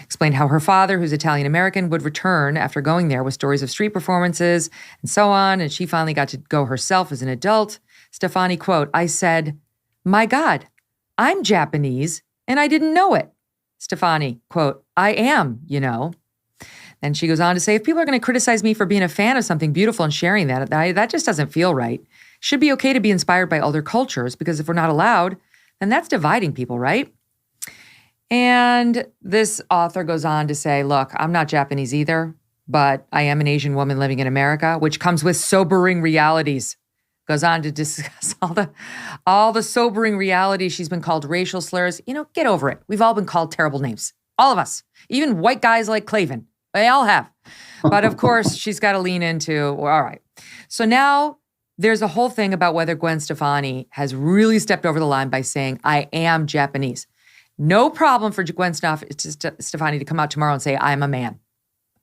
Explained how her father, who's Italian-American, would return after going there with stories of street performances and so on, and she finally got to go herself as an adult. Stefani, quote, I said, my God, I'm Japanese, and I didn't know it. Stefani, quote, I am, Then she goes on to say, if people are going to criticize me for being a fan of something beautiful and sharing that just doesn't feel right. Should be okay to be inspired by other cultures, because if we're not allowed, then that's dividing people, right? And this author goes on to say, look, I'm not Japanese either, but I am an Asian woman living in America, which comes with sobering realities. Goes on to discuss all the sobering realities. She's been called racial slurs. Get over it. We've all been called terrible names. All of us. Even white guys like Klavan. They all have. But of course, she's got to lean into, all right. So now there's a whole thing about whether Gwen Stefani has really stepped over the line by saying, I am Japanese. No problem for Gwen Stefani to come out tomorrow and say, I'm a man.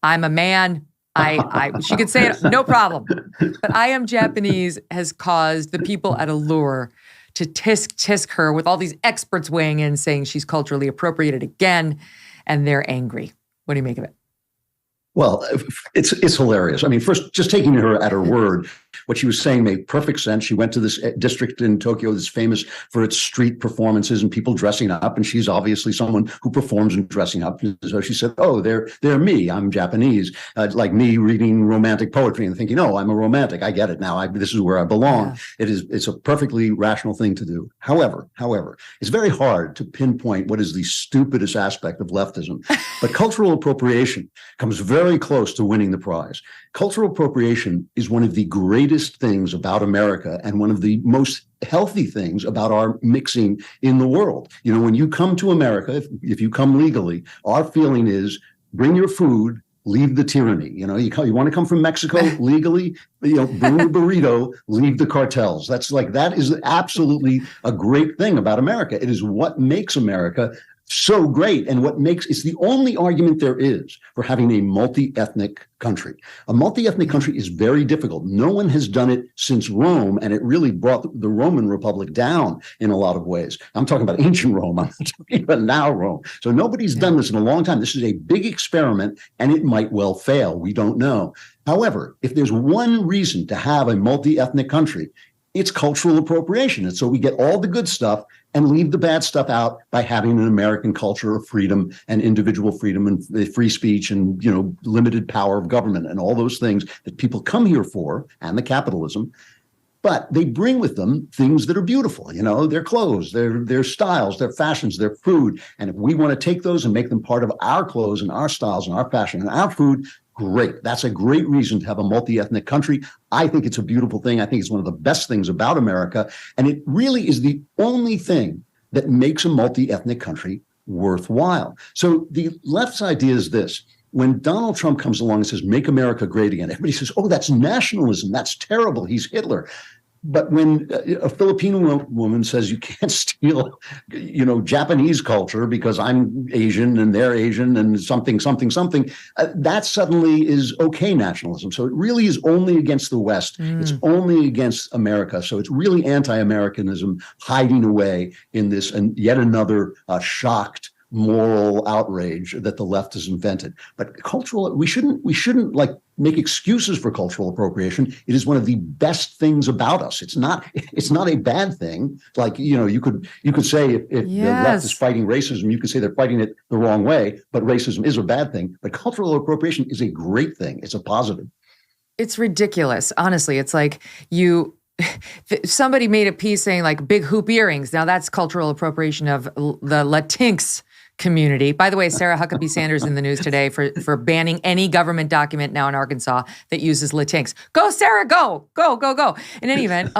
I'm a man. She could say it, no problem. But I am Japanese has caused the people at Allure to tisk her with all these experts weighing in saying she's culturally appropriated again, and they're angry. What do you make of it? Well, it's hilarious. I mean, first, just taking her at her word, what she was saying made perfect sense. She went to this district in Tokyo that's famous for its street performances and people dressing up, and she's obviously someone who performs and dressing up. So she said, "Oh, they're me. I'm Japanese, like me reading romantic poetry and thinking, oh, I'm a romantic. I get it now. This is where I belong." Yeah. It's a perfectly rational thing to do. However, it's very hard to pinpoint what is the stupidest aspect of leftism, but cultural appropriation comes very close to winning the prize. Cultural appropriation is one of the greatest things about America and one of the most healthy things about our mixing in the world. When you come to America, if you come legally, our feeling is bring your food, leave the tyranny. You want to come from Mexico legally, bring the burrito, leave the cartels. That is absolutely a great thing about America. It is what makes America so great, and it's the only argument there is for having a multi-ethnic country. A multi-ethnic country is very difficult. No one has done it since Rome, and it really brought the Roman Republic down in a lot of ways. I'm talking about ancient Rome. I'm not talking about now Rome. So nobody's done this in a long time. This is a big experiment, and it might well fail. We don't know. However, if there's one reason to have a multi-ethnic country, it's cultural appropriation. And so we get all the good stuff and leave the bad stuff out by having an American culture of freedom and individual freedom and free speech and, limited power of government and all those things that people come here for, and the capitalism. But they bring with them things that are beautiful, their clothes, their styles, their fashions, their food. And if we want to take those and make them part of our clothes and our styles and our fashion and our food, great. That's a great reason to have a multi-ethnic country. I think it's a beautiful thing. I think it's one of the best things about America. And it really is the only thing that makes a multi-ethnic country worthwhile. So the left's idea is this. When Donald Trump comes along and says, make America great again, everybody says, oh, that's nationalism. That's terrible. He's Hitler. But when a Filipino woman says you can't steal, Japanese culture because I'm Asian and they're Asian and something, that suddenly is okay nationalism. So it really is only against the West. It's only against America. So it's really anti-Americanism hiding away in this, and yet another shocked moral outrage that the left has invented. But we shouldn't make excuses for cultural appropriation. It is one of the best things about us. It's not a bad thing. You could say if the left is fighting racism, you could say they're fighting it the wrong way, but racism is a bad thing. But cultural appropriation is a great thing. It's a positive. It's ridiculous. Honestly, it's like somebody made a piece saying big hoop earrings. Now that's cultural appropriation of the Latinx community. By the way, Sarah Huckabee Sanders in the news today for banning any government document now in Arkansas that uses Latinx. Go, Sarah, go. In any event,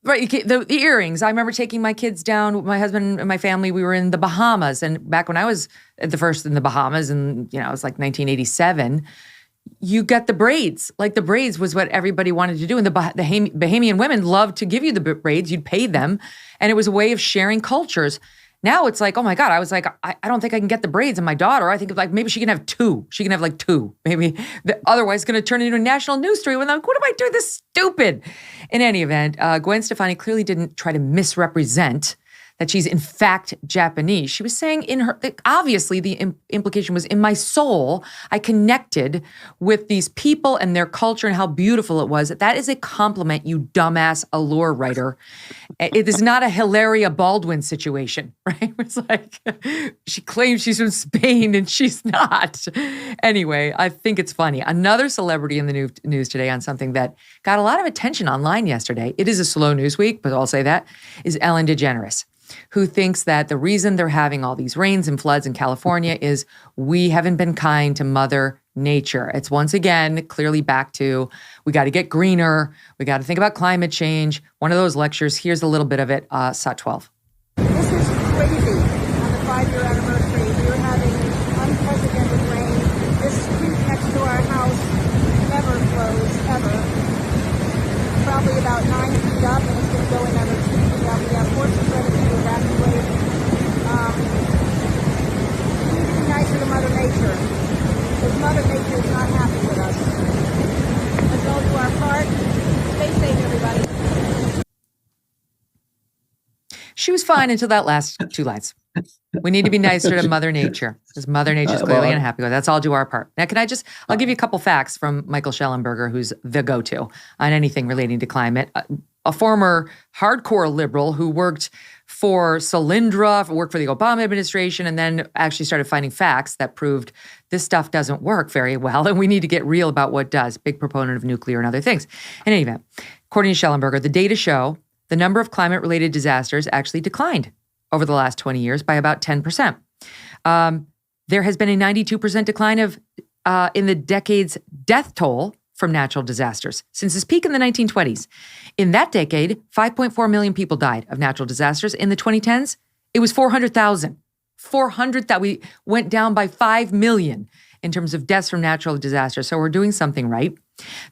right, the earrings. I remember taking my kids down, my husband and my family, we were in the Bahamas. And back when I was at the first in the Bahamas, and it was 1987, you get the braids. The braids was what everybody wanted to do. And the Bahamian women loved to give you the braids. You'd pay them. And it was a way of sharing cultures. Now it's oh my God, I was I don't think I can get the braids. And my daughter, I think maybe she can have two. She can have two. Maybe otherwise it's going to turn into a national news story when I'm what am I doing this stupid? In any event, Gwen Stefani clearly didn't try to misrepresent that she's in fact Japanese. She was saying obviously the implication was in my soul, I connected with these people and their culture and how beautiful it was. That is a compliment, you dumbass allure writer. It is not a Hilaria Baldwin situation, right? It's like she claims she's from Spain and she's not. Anyway, I think it's funny. Another celebrity in the news today on something that got a lot of attention online yesterday. It is a slow news week, but I'll say that, is Ellen DeGeneres, who thinks that the reason they're having all these rains and floods in California is we haven't been kind to Mother Nature. It's once again clearly back to we got to get greener. We got to think about climate change. One of those lectures. Here's a little bit of it. SOT 12. This is crazy. On the 5-year anniversary, we were having unprecedented rain. This creek next to our house never flows, ever. Probably about 9 feet up, and it's going to go another 2 feet up. We have horses ready to evacuate. We need to be nicer to Mother Nature, because Mother Nature is not happy with us. Let's all do our part. Stay safe, everybody. She was fine until that last 2 lines. We need to be nicer to Mother Nature, because Mother Nature is clearly unhappy with us. Let's all do our part. Now, can I just, I'll give you a couple facts from Michael Schellenberger, who's the go-to on anything relating to climate. A former hardcore liberal who worked for Solyndra, worked for the Obama administration, and then actually started finding facts that proved this stuff doesn't work very well, and we need to get real about what does. Big proponent of nuclear and other things. In any event, according to Schellenberger, the data show the number of climate-related disasters actually declined over the last 20 years by about 10%. There has been a 92% decline of in the decade's death toll from natural disasters since its peak in the 1920s. In that decade, 5.4 million people died of natural disasters. In the 2010s, it was 400,000. 400,000. We went down by 5 million in terms of deaths from natural disasters. So we're doing something right.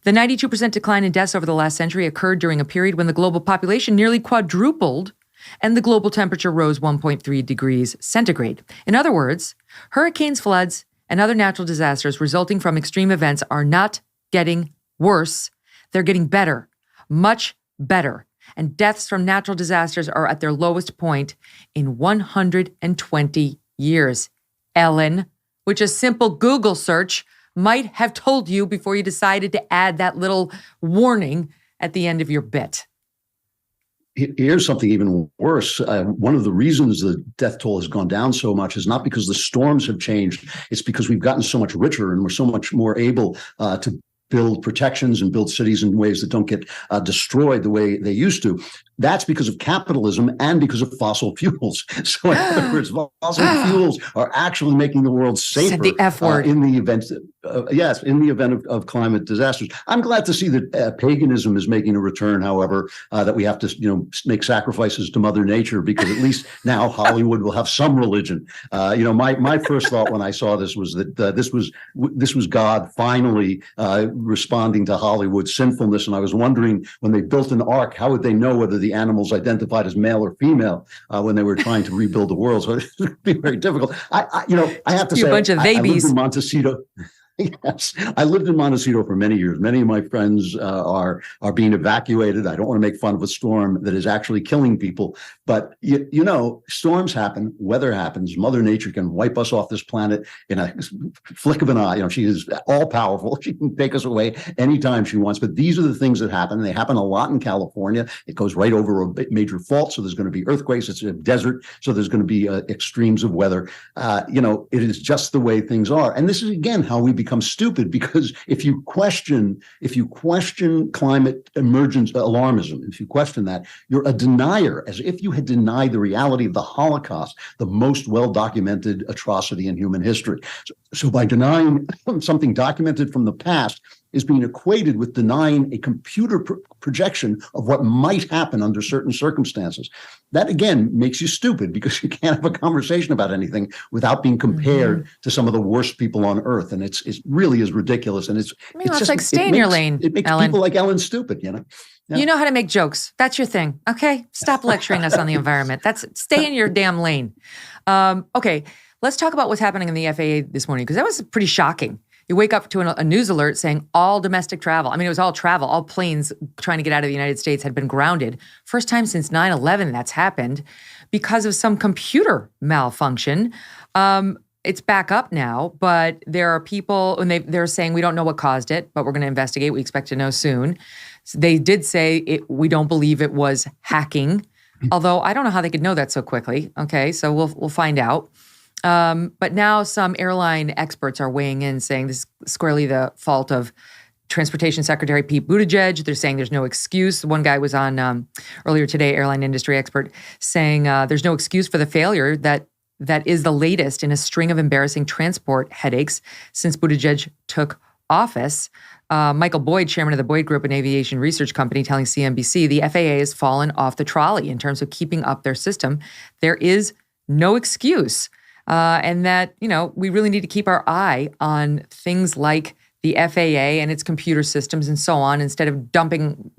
The 92% decline in deaths over the last century occurred during a period when the global population nearly quadrupled and the global temperature rose 1.3 degrees centigrade. In other words, hurricanes, floods, and other natural disasters resulting from extreme events are not getting worse. They're getting better, much better. And deaths from natural disasters are at their lowest point in 120 years. Ellen, which a simple Google search might have told you before you decided to add that little warning at the end of your bit. Here's something even worse. One of the reasons the death toll has gone down so much is not because the storms have changed. It's because we've gotten so much richer and we're so much more able to build protections and build cities in ways that don't get destroyed the way they used to. That's because of capitalism and because of fossil fuels. So in other words, fossil fuels are actually making the world safer. Said the F word. In the event, in the event of climate disasters. I'm glad to see that paganism is making a return, however, that we have to, make sacrifices to Mother Nature, because at least now Hollywood will have some religion. My first thought when I saw this was that this was God finally responding to Hollywood's sinfulness. And I was wondering, when they built an ark, how would they know whether the animals identified as male or female when they were trying to rebuild the world? So it would be very difficult. I have to say, a bunch of babies. I lived in Montecito. Yes, I lived in Montecito for many years. Many of my friends are being evacuated. I don't want to make fun of a storm that is actually killing people, but storms happen, weather happens. Mother Nature can wipe us off this planet in a flick of an eye. She is all powerful. She can take us away anytime she wants. But these are the things that happen. They happen a lot in California. It goes right over a major fault, so there's going to be earthquakes. It's a desert, so there's going to be extremes of weather. It is just the way things are. And this is again how we become stupid, because if you question climate emergence alarmism, if you question that, you're a denier, as if you had denied the reality of the Holocaust, the most well-documented atrocity in human history. So by denying something documented from the past is being equated with denying a computer projection of what might happen under certain circumstances. That, again, makes you stupid, because you can't have a conversation about anything without being compared to some of the worst people on earth. And it really is ridiculous. And it's like stay in your lane, It makes Ellen. people like Ellen stupid, Yeah. You know how to make jokes. That's your thing. Okay? Stop lecturing us on the environment. Stay in your damn lane. Okay, let's talk about what's happening in the FAA this morning, because that was pretty shocking. You wake up to a news alert saying all domestic travel, it was all travel, all planes trying to get out of the United States had been grounded. First time since 9/11 that's happened, because of some computer malfunction. It's back up now, but there are people, and they're saying we don't know what caused it, but we're going to investigate. We expect to know soon. So they did say we don't believe it was hacking, although I don't know how they could know that so quickly. Okay, so we'll find out. But now some airline experts are weighing in, saying this is squarely the fault of Transportation Secretary Pete Buttigieg. They're saying there's no excuse. One guy was on earlier today, airline industry expert, saying there's no excuse for the failure that is the latest in a string of embarrassing transport headaches since Buttigieg took office. Michael Boyd, chairman of the Boyd Group, an aviation research company, telling CNBC the FAA has fallen off the trolley in terms of keeping up their system. There is no excuse. And that, we really need to keep our eye on things like the FAA and its computer systems and so on, instead of dumping,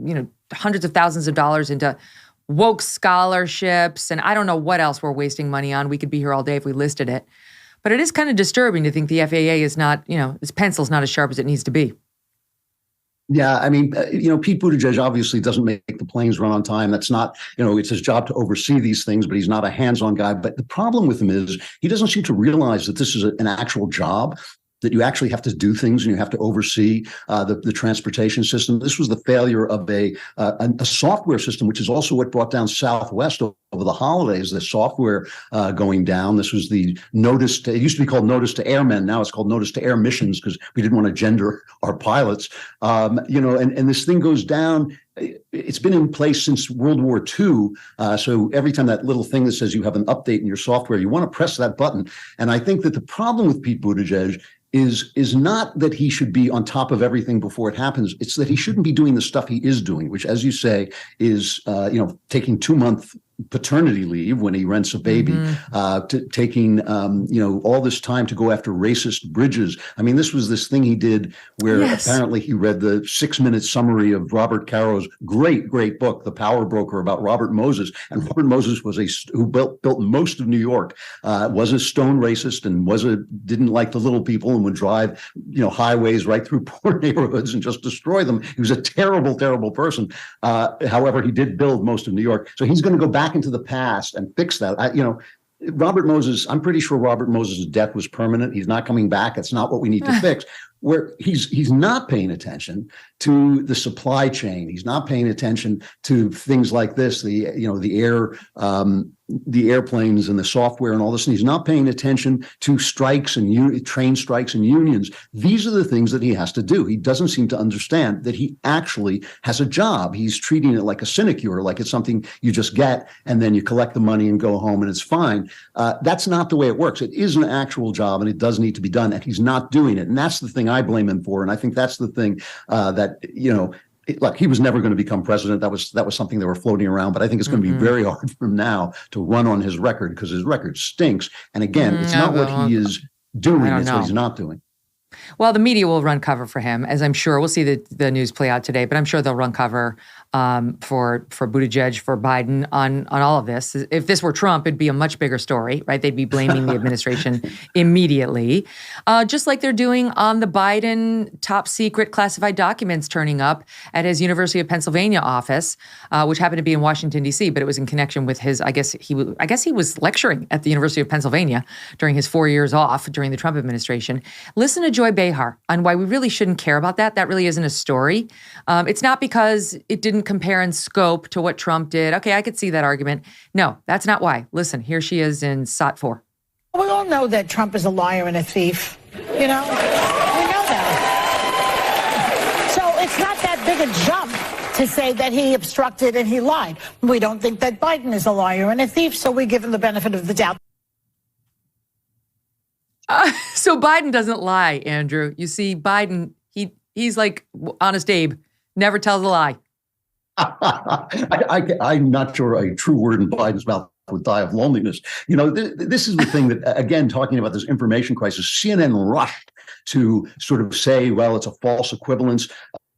hundreds of thousands of dollars into woke scholarships. And I don't know what else we're wasting money on. We could be here all day if we listed it. But it is kind of disturbing to think the FAA is not, its pencil's not as sharp as it needs to be. Yeah, I mean, Pete Buttigieg obviously doesn't make the planes run on time. That's not, it's his job to oversee these things, but he's not a hands-on guy. But the problem with him is he doesn't seem to realize that this is an actual job, that you actually have to do things and you have to oversee the transportation system. This was the failure of a software system, which is also what brought down Southwest over the holidays, the software going down. This was the notice to, it used to be called notice to airmen. Now it's called notice to air missions because we didn't want to gender our pilots. And this thing goes down. It's been in place since World War II. So every time that little thing that says you have an update in your software, you want to press that button. And I think that the problem with Pete Buttigieg is not that he should be on top of everything before it happens. It's that he shouldn't be doing the stuff he is doing, which, as you say, is taking 2-month paternity leave when he rents a baby, taking all this time to go after racist bridges. I mean, this was this thing he did where apparently he read the 6-minute summary of Robert Caro's great book, The Power Broker, about Robert Moses. And Robert Moses was who built most of New York, was a stone racist and didn't like the little people and would drive highways right through poor neighborhoods and just destroy them. He was a terrible, terrible person. However, he did build most of New York. So he's going to go back into the past and fix that. Robert Moses, I'm pretty sure Robert Moses' death was permanent. He's not coming back. That's not what we need to fix. Where he's not paying attention to the supply chain. He's not paying attention to things like this, the airplanes and the software and all this. And he's not paying attention to strikes and train strikes and unions. These are the things that he has to do. He doesn't seem to understand that he actually has a job. He's treating it like a sinecure, like it's something you just get and then you collect the money and go home and it's fine. That's not the way it works. It is an actual job and it does need to be done, and he's not doing it. And that's the thing I blame him for. And I think that's the thing look, he was never going to become president. That was something that were floating around. But I think it's going to be very hard for him now to run on his record because his record stinks. And again, it's not what he is doing; it's what he's not doing. Well, the media will run cover for him, as I'm sure we'll see the news play out today. But I'm sure they'll run cover for Buttigieg, for Biden on all of this. If this were Trump, it'd be a much bigger story, right? They'd be blaming the administration immediately, just like they're doing on the Biden top secret classified documents turning up at his University of Pennsylvania office, which happened to be in Washington, D.C., but it was in connection with his, I guess he was lecturing at the University of Pennsylvania during his 4 years off during the Trump administration. Listen to Joy Behar on why we really shouldn't care about that. That really isn't a story. It's not because it didn't compare in scope to what Trump did. Okay, I could see that argument. No, that's not why. Listen, here she is in SOT 4. We all know that Trump is a liar and a thief. We know that. So it's not that big a jump to say that he obstructed and he lied. We don't think that Biden is a liar and a thief, so we give him the benefit of the doubt. So Biden doesn't lie, Andrew. You see, Biden, he's like Honest Abe, never tells a lie. I'm not sure a true word in Biden's mouth would die of loneliness. This is the thing that, again, talking about this information crisis, CNN rushed to sort of say, well, it's a false equivalence,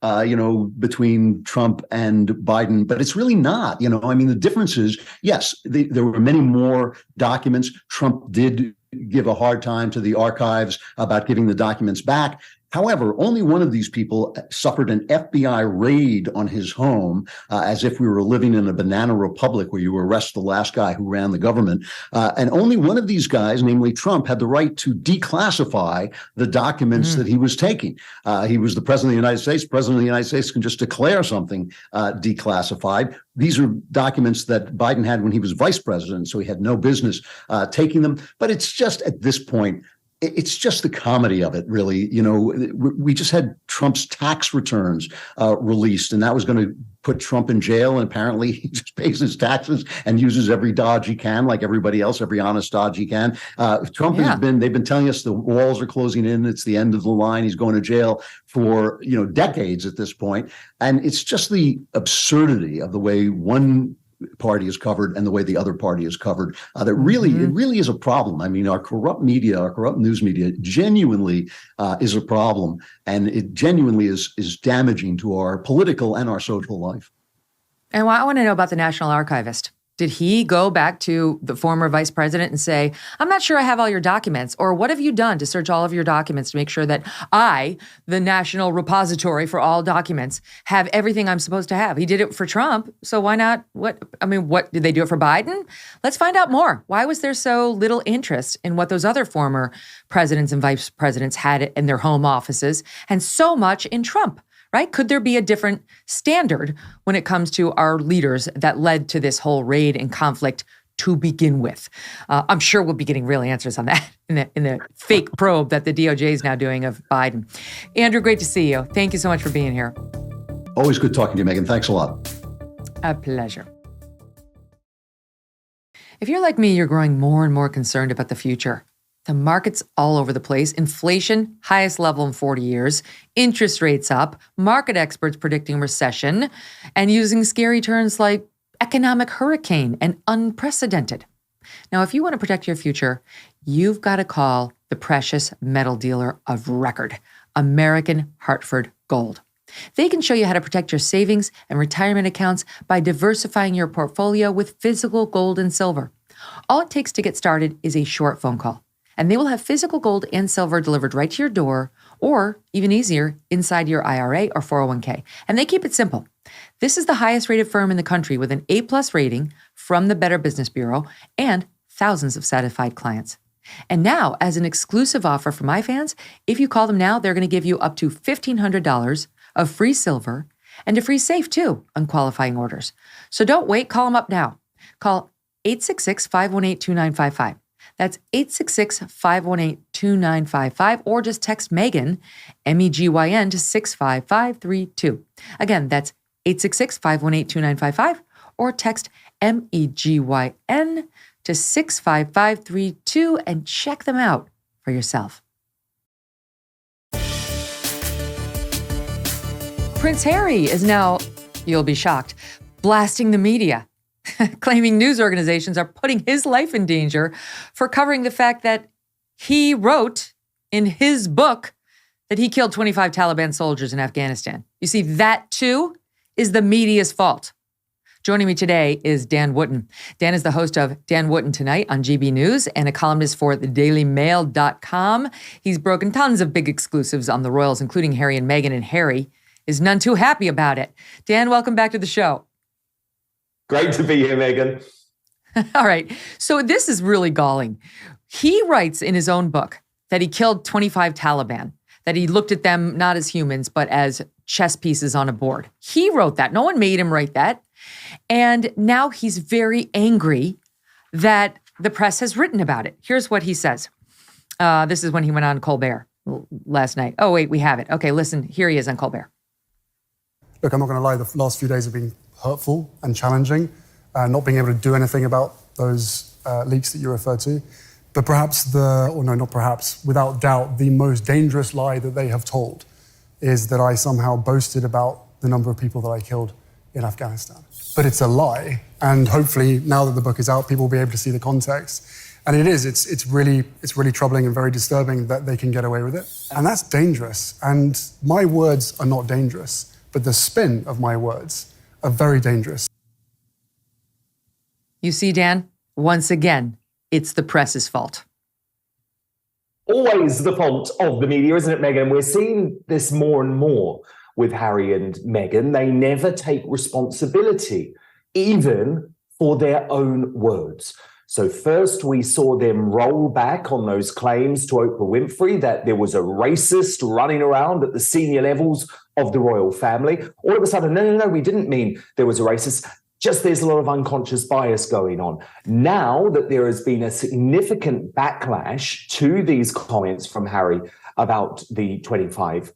between Trump and Biden, but it's really not. The difference is, yes, there were many more documents. Trump did give a hard time to the archives about giving the documents back. However, only one of these people suffered an FBI raid on his home, as if we were living in a banana republic where you arrest the last guy who ran the government. And only one of these guys, namely Trump, had the right to declassify the documents that he was taking. He was the president of the United States. The president of the United States can just declare something declassified. These are documents that Biden had when he was vice president, so he had no business taking them. But it's just at this point, it's just the comedy of it, really. You know, we just had Trump's tax returns released, and that was going to put Trump in jail. And apparently he just pays his taxes and uses every dodge he can, like everybody else, every honest dodge he can. Trump they've been telling us the walls are closing in. It's the end of the line. He's going to jail for, decades at this point. And it's just the absurdity of the way one party is covered and the way the other party is covered that really it really is a problem. I mean, our corrupt media, our corrupt news media genuinely is a problem, and it genuinely is damaging to our political and our social life. And I want to know about the National Archivist. Did he go back to the former vice president and say, I'm not sure I have all your documents, or what have you done to search all of your documents to make sure that I, the national repository for all documents, have everything I'm supposed to have? He did it for Trump, so why not? What did they do it for Biden? Let's find out more. Why was there so little interest in what those other former presidents and vice presidents had in their home offices, and so much in Trump? Right? Could there be a different standard when it comes to our leaders that led to this whole raid and conflict to begin with? I'm sure we'll be getting real answers on that in the fake probe that the DOJ is now doing of Biden. Andrew, great to see you. Thank you so much for being here. Always good talking to you, Megyn. Thanks a lot. A pleasure. If you're like me, you're growing more and more concerned about the future. The market's all over the place. Inflation, highest level in 40 years. Interest rates up. Market experts predicting recession. And using scary terms like economic hurricane and unprecedented. Now, if you want to protect your future, you've got to call the precious metal dealer of record, American Hartford Gold. They can show you how to protect your savings and retirement accounts by diversifying your portfolio with physical gold and silver. All it takes to get started is a short phone call. And they will have physical gold and silver delivered right to your door, or even easier, inside your IRA or 401k. And they keep it simple. This is the highest rated firm in the country with an A+ rating from the Better Business Bureau and thousands of satisfied clients. And now, as an exclusive offer for my fans, if you call them now, they're going to give you up to $1,500 of free silver and a free safe too on qualifying orders. So don't wait, call them up now. Call 866-518-2955. That's 866-518-2955, or just text Megyn, MEGYN, to 65532. Again, that's 866-518-2955, or text MEGYN to 65532 and check them out for yourself. Prince Harry is now, you'll be shocked, blasting the media, claiming news organizations are putting his life in danger for covering the fact that he wrote in his book that he killed 25 Taliban soldiers in Afghanistan. You see, that too is the media's fault. Joining me today is Dan Wootton. Dan is the host of Dan Wootton Tonight on GB News and a columnist for thedailymail.com. He's broken tons of big exclusives on the royals, including Harry and Meghan, and Harry is none too happy about it. Dan, welcome back to the show. Great to be here, Megyn. All right. So this is really galling. He writes in his own book that he killed 25 Taliban, that he looked at them not as humans, but as chess pieces on a board. He wrote that. No one made him write that. And now he's very angry that the press has written about it. Here's what he says. This is when he went on Colbert last night. Oh, wait, we have it. Okay, listen, here he is on Colbert. Look, I'm not going to lie, the last few days have been hurtful and challenging, not being able to do anything about those leaks that you referred to. But perhaps without doubt, the most dangerous lie that they have told is that I somehow boasted about the number of people that I killed in Afghanistan. But it's a lie, and hopefully now that the book is out, people will be able to see the context. And it's really troubling and very disturbing that they can get away with it. And that's dangerous. And my words are not dangerous, but the spin of my words are very dangerous. You see, Dan, once again, it's the press's fault. always the fault of the media, isn't it, Megyn? We're seeing this more and more with Harry and Meghan. They never take responsibility, even for their own words. So first we saw them roll back on those claims to Oprah Winfrey that there was a racist running around at the senior levels of the royal family. All of a sudden, no, we didn't mean there was a racist. Just there's a lot of unconscious bias going on. Now that there has been a significant backlash to these comments from Harry about the 25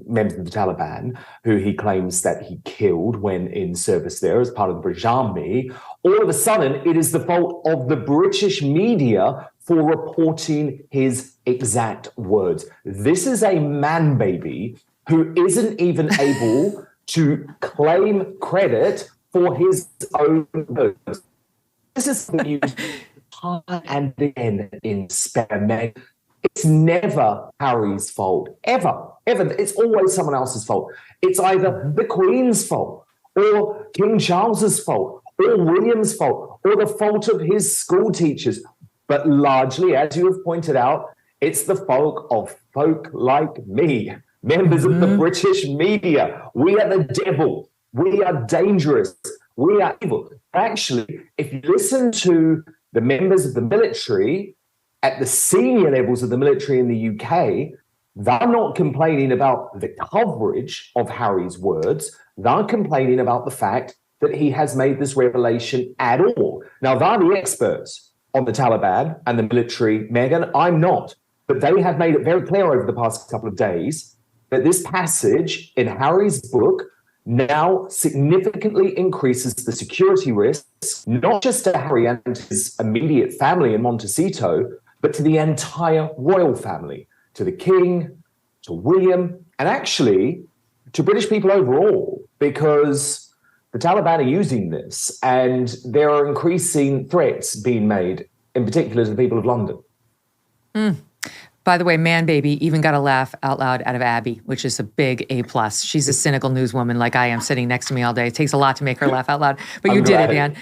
members of the Taliban, who he claims that he killed when in service there as part of the British Army, all of a sudden it is the fault of the British media for reporting his exact words. This is a man baby who isn't even able to claim credit for his own words. This is something you time and again in Spare Meg. It's never Harry's fault, ever. It's always someone else's fault. It's either the Queen's fault, or King Charles's fault, or William's fault, or the fault of his school teachers. But largely, as you have pointed out, it's the fault of folk like me, members of the British media. We are the devil. We are dangerous. We are evil. Actually, if you listen to the members of the military at the senior levels of the military in the UK, they're not complaining about the coverage of Harry's words. They're complaining about the fact that he has made this revelation at all. Now, they're the experts on the Taliban and the military, Megyn. I'm not. But they have made it very clear over the past couple of days that this passage in Harry's book now significantly increases the security risks, not just to Harry and his immediate family in Montecito, but to the entire royal family, to the King, to William, and actually to British people overall, because the Taliban are using this and there are increasing threats being made, in particular to the people of London. By the way, Man Baby even got a laugh out loud out of Abby, which is a big A+. She's a cynical newswoman like I am, sitting next to me all day. It takes a lot to make her laugh out loud, but you did it, Dan.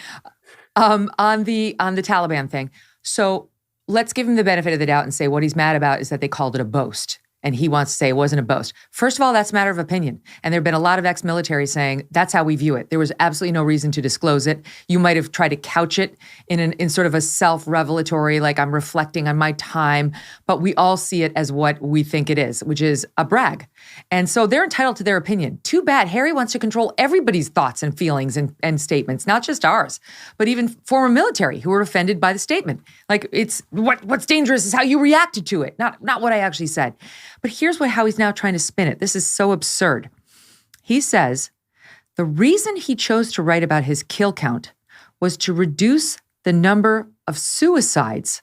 On the Taliban thing. So let's give him the benefit of the doubt and say what he's mad about is that they called it a boast. And he wants to say it wasn't a boast. First of all, that's a matter of opinion. And there have been a lot of ex-military saying that's how we view it. There was absolutely no reason to disclose it. You might have tried to couch it in sort of a self-revelatory, like I'm reflecting on my time, but we all see it as what we think it is, which is a brag. And so they're entitled to their opinion. Too bad Harry wants to control everybody's thoughts and feelings and statements, not just ours, but even former military who were offended by the statement. Like it's what's dangerous is how you reacted to it, not what I actually said. But here's how he's now trying to spin it. This is so absurd. He says the reason he chose to write about his kill count was to reduce the number of suicides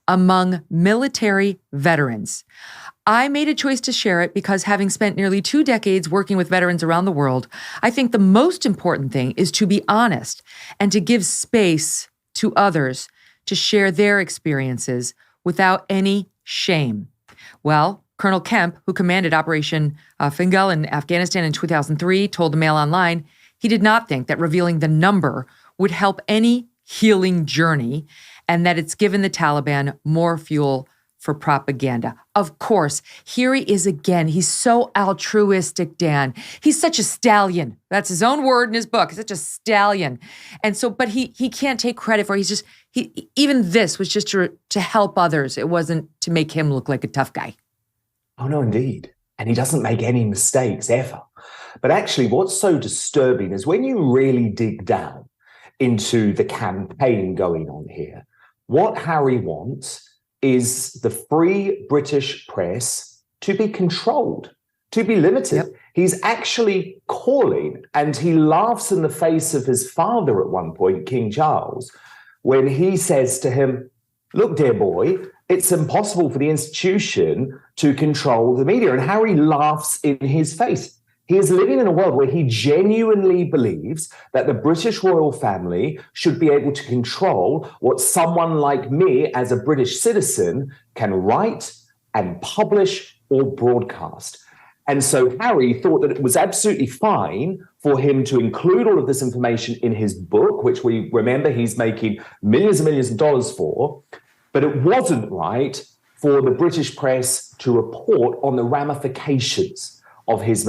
among military veterans. I made a choice to share it because having spent nearly 2 decades working with veterans around the world, I think the most important thing is to be honest and to give space to others to share their experiences without any shame. Well, Colonel Kemp, who commanded Operation Fingal in Afghanistan in 2003, told the Mail Online he did not think that revealing the number would help any healing journey and that it's given the Taliban more fuel for propaganda. Of course, here he is again. He's so altruistic, Dan. He's such a stallion. That's his own word in his book. He's such a stallion. And so, but he can't take credit for it. Even this was just to help others. It wasn't to make him look like a tough guy. Oh, no, indeed. And he doesn't make any mistakes ever. But actually, what's so disturbing is when you really dig down into the campaign going on here, what Harry wants is the free British press to be controlled, to be limited. Yep. He's actually calling, and he laughs in the face of his father at one point, King Charles, when he says to him, look, dear boy, it's impossible for the institution to control the media. And Harry laughs in his face. He is living in a world where he genuinely believes that the British royal family should be able to control what someone like me as a British citizen can write and publish or broadcast. And so Harry thought that it was absolutely fine for him to include all of this information in his book, which we remember he's making millions and millions of dollars for. But it wasn't right for the British press to report on the ramifications of him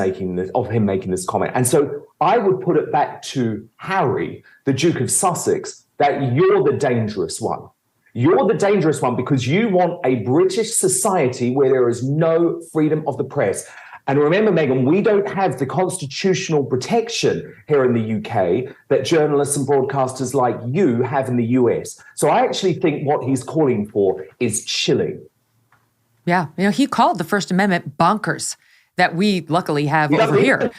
making this comment. And so I would put it back to Harry, the Duke of Sussex, that you're the dangerous one. You're the dangerous one because you want a British society where there is no freedom of the press. And remember, Megyn, we don't have the constitutional protection here in the UK that journalists and broadcasters like you have in the US. So I actually think what he's calling for is chilling. Yeah. He called the First Amendment bonkers that we luckily have over here.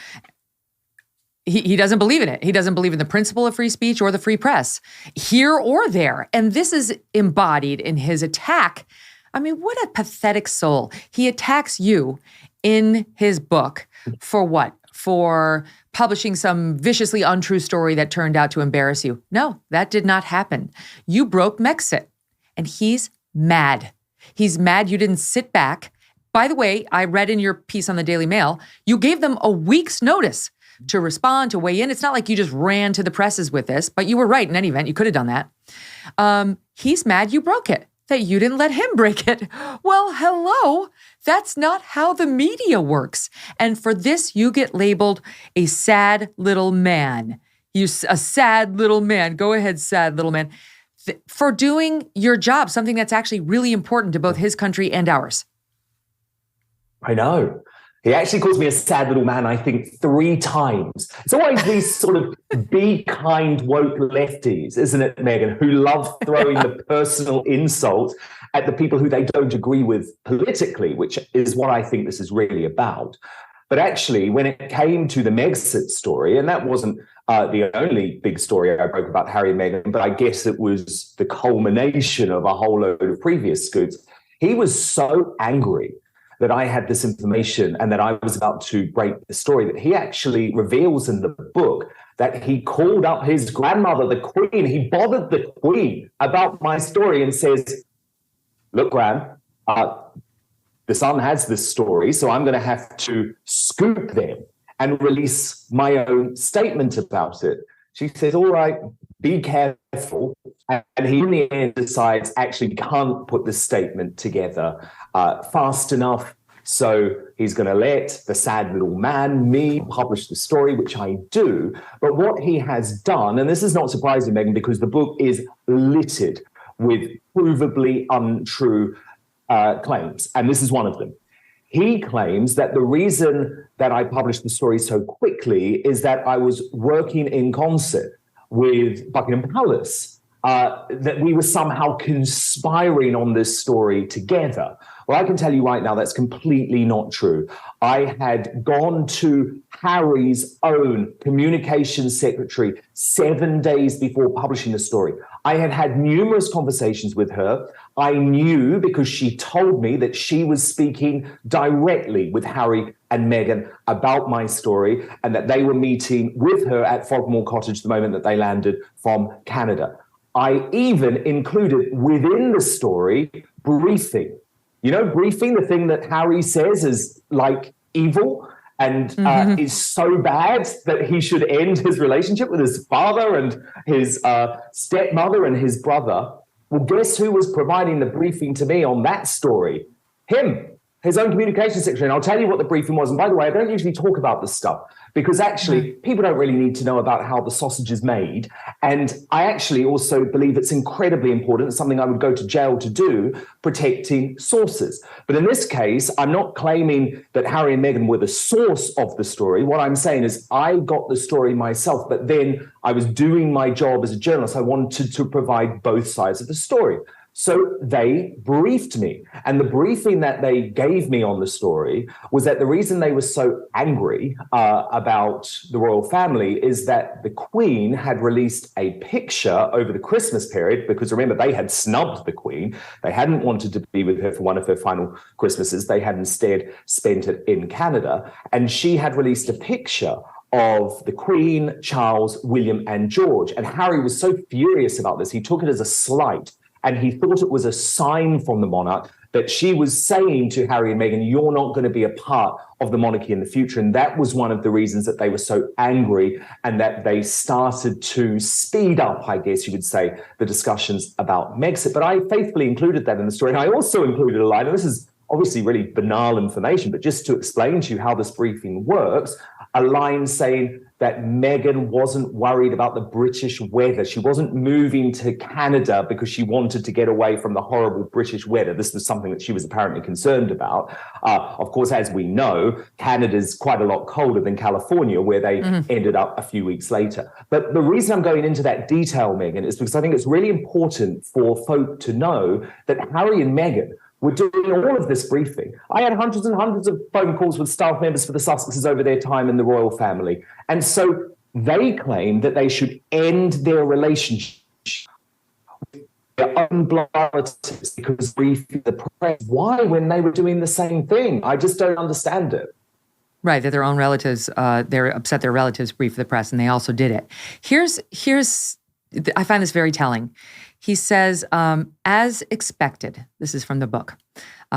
He doesn't believe in it. He doesn't believe in the principle of free speech or the free press, here or there. And this is embodied in his attack. I mean, what a pathetic soul. He attacks you in his book for what? For publishing some viciously untrue story that turned out to embarrass you. No, that did not happen. You broke Megxit, and he's mad. He's mad you didn't sit back. By the way, I read in your piece on the Daily Mail, you gave them a week's notice to respond, to weigh in. It's not like you just ran to the presses with this, but you were right in any event. You could have done that. He's mad you broke it, that you didn't let him break it. Well, hello. That's not how the media works. And for this, you get labeled a sad little man. A sad little man. Go ahead, sad little man. For doing your job, something that's actually really important to both his country and ours. I know. He actually calls me a sad little man, I think, 3 times. It's always these sort of be kind woke lefties, isn't it, Megyn, who love throwing the personal insult at the people who they don't agree with politically, which is what I think this is really about. But actually, when it came to the Megxit story, and that wasn't the only big story I broke about Harry and Meghan, but I guess it was the culmination of a whole load of previous scoops, he was so angry that I had this information and that I was about to break the story that he actually reveals in the book that he called up his grandmother, the Queen. He bothered the Queen about my story and says, look, Gran, the Sun has this story, so I'm going to have to scoop them and release my own statement about it. She says, all right, be careful. And he in the end decides, actually, we can't put this statement together fast enough. So he's going to let the sad little man, me, publish the story, which I do. But what he has done, and this is not surprising, Megyn, because the book is littered with provably untrue claims. And this is one of them. He claims that the reason that I published the story so quickly is that I was working in concert with Buckingham Palace, that we were somehow conspiring on this story together. Well, I can tell you right now that's completely not true. I had gone to Harry's own communications secretary 7 days before publishing the story. I had had numerous conversations with her. I knew because she told me that she was speaking directly with Harry and Meghan about my story and that they were meeting with her at Frogmore Cottage the moment that they landed from Canada. I even included within the story briefing. You know, briefing, the thing that Harry says is like evil and is so bad that he should end his relationship with his father and his stepmother and his brother. Well, guess who was providing the briefing to me on that story? Him, his own communications secretary. And I'll tell you what the briefing was. And by the way, I don't usually talk about this stuff because actually people don't really need to know about how the sausage is made. And I actually also believe it's incredibly important. It's something I would go to jail to do, protecting sources. But in this case, I'm not claiming that Harry and Meghan were the source of the story. What I'm saying is I got the story myself, but then I was doing my job as a journalist. I wanted to provide both sides of the story. So they briefed me. And the briefing that they gave me on the story was that the reason they were so angry about the royal family is that the Queen had released a picture over the Christmas period, because remember, they had snubbed the Queen. They hadn't wanted to be with her for one of her final Christmases. They had instead spent it in Canada. And she had released a picture of the Queen, Charles, William, and George. And Harry was so furious about this, he took it as a slight. And he thought it was a sign from the monarch that she was saying to Harry and Meghan, you're not going to be a part of the monarchy in the future. And that was one of the reasons that they were so angry and that they started to speed up, I guess you would say, the discussions about Megxit. But I faithfully included that in the story. And I also included a line, and this is obviously really banal information, but just to explain to you how this briefing works, a line saying that Meghan wasn't worried about the British weather. She wasn't moving to Canada because she wanted to get away from the horrible British weather. This was something that she was apparently concerned about. Of course, as we know, Canada's quite a lot colder than California, where they ended up a few weeks later. But the reason I'm going into that detail, Megyn, is because I think it's really important for folk to know that Harry and Meghan were doing all of this briefing. I had hundreds and hundreds of phone calls with staff members for the Sussexes over their time in the royal family. And so they claimed that they should end their relationship with their own blood relatives because briefing the press. Why, when they were doing the same thing? I just don't understand it. Right, that their own relatives, they're upset their relatives briefed the press, and they also did it. Here's I find this very telling. He says, as expected, this is from the book,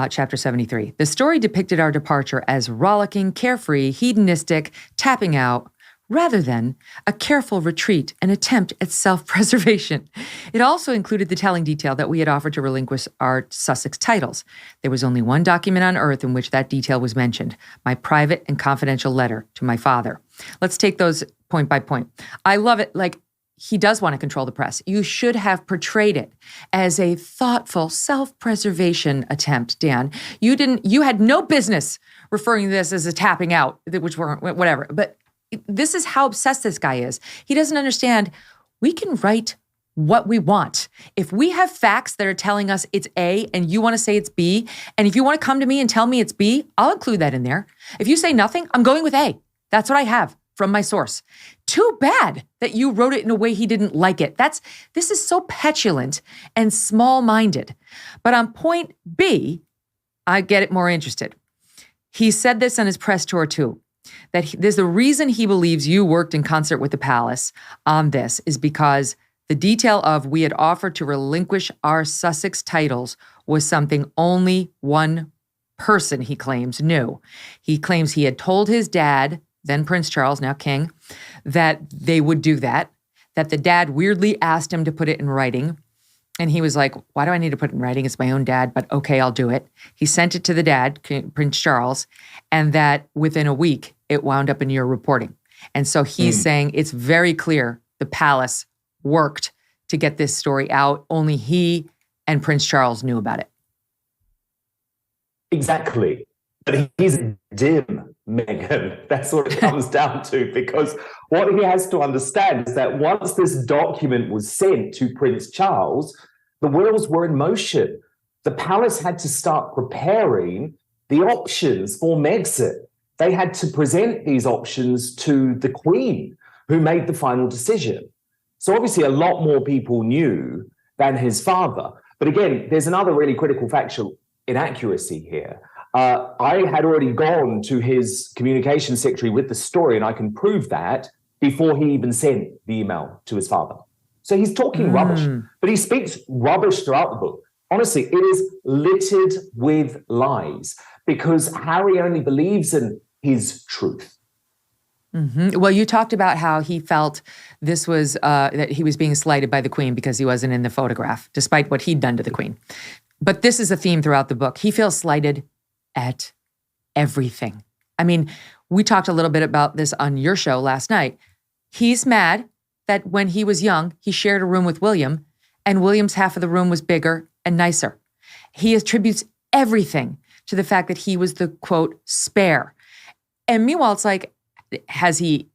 chapter 73, the story depicted our departure as rollicking, carefree, hedonistic, tapping out, rather than a careful retreat, an attempt at self-preservation. It also included the telling detail that we had offered to relinquish our Sussex titles. There was only one document on earth in which that detail was mentioned, my private and confidential letter to my father. Let's take those point by point. I love it. Like, he does want to control the press. You should have portrayed it as a thoughtful self-preservation attempt, Dan. You had no business referring to this as a tapping out, which weren't, whatever. But this is how obsessed this guy is. He doesn't understand we can write what we want. If we have facts that are telling us it's A and you want to say it's B, and if you want to come to me and tell me it's B, I'll include that in there. If you say nothing, I'm going with A. That's what I have from my source. Too bad that you wrote it in a way he didn't like it. This is so petulant and small-minded. But on point B, I get it more interested. He said this on his press tour too, that there's the reason he believes you worked in concert with the palace on this is because the detail of we had offered to relinquish our Sussex titles was something only one person, he claims, knew. He claims he had told his dad, then Prince Charles, now king, that they would do that the dad weirdly asked him to put it in writing. And he was like, why do I need to put it in writing? It's my own dad, but okay, I'll do it. He sent it to the dad, Prince Charles, and that within a week, it wound up in your reporting. And so he's saying it's very clear the palace worked to get this story out. Only he and Prince Charles knew about it. Exactly. But he's dim, Megyn. That's what it comes down to, because what he has to understand is that once this document was sent to Prince Charles, the wheels were in motion. The palace had to start preparing the options for Megxit. They had to present these options to the Queen, who made the final decision. So obviously a lot more people knew than his father. But again, there's another really critical factual inaccuracy here. I had already gone to his communications secretary with the story, and I can prove that before he even sent the email to his father. So he's talking rubbish, but he speaks rubbish throughout the book. Honestly, it is littered with lies because Harry only believes in his truth. Mm-hmm. Well, you talked about how he felt this was, that he was being slighted by the Queen because he wasn't in the photograph, despite what he'd done to the Queen. But this is a theme throughout the book. He feels slighted at everything. I mean, we talked a little bit about this on your show last night. He's mad that when he was young, he shared a room with William, and William's half of the room was bigger and nicer. He attributes everything to the fact that he was the, quote, spare. And meanwhile, it's like, has he,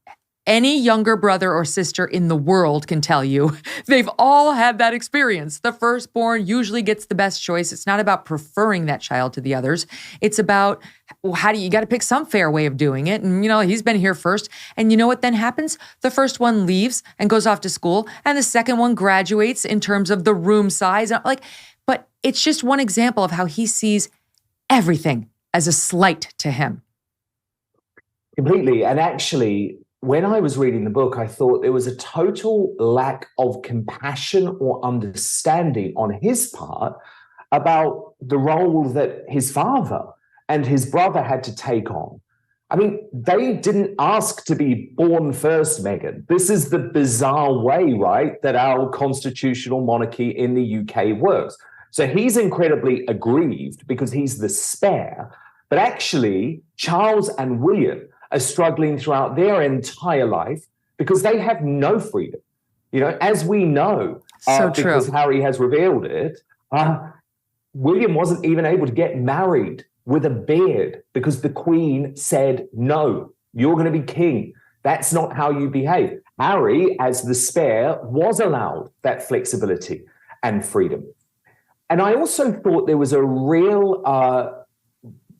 any younger brother or sister in the world can tell you, they've all had that experience. The firstborn usually gets the best choice. It's not about preferring that child to the others. It's about, well, you got to pick some fair way of doing it. And, he's been here first. And you know what then happens? The first one leaves and goes off to school. And the second one graduates in terms of the room size. But it's just one example of how he sees everything as a slight to him. Completely. And actually, when I was reading the book, I thought there was a total lack of compassion or understanding on his part about the role that his father and his brother had to take on. I mean, they didn't ask to be born first, Megyn. This is the bizarre way, right, that our constitutional monarchy in the UK works. So he's incredibly aggrieved because he's the spare, but actually Charles and William are struggling throughout their entire life because they have no freedom. You know, as we know, because Harry has revealed it, William wasn't even able to get married with a beard because the Queen said, no, you're going to be king. That's not how you behave. Harry, as the spare, was allowed that flexibility and freedom. And I also thought there was a real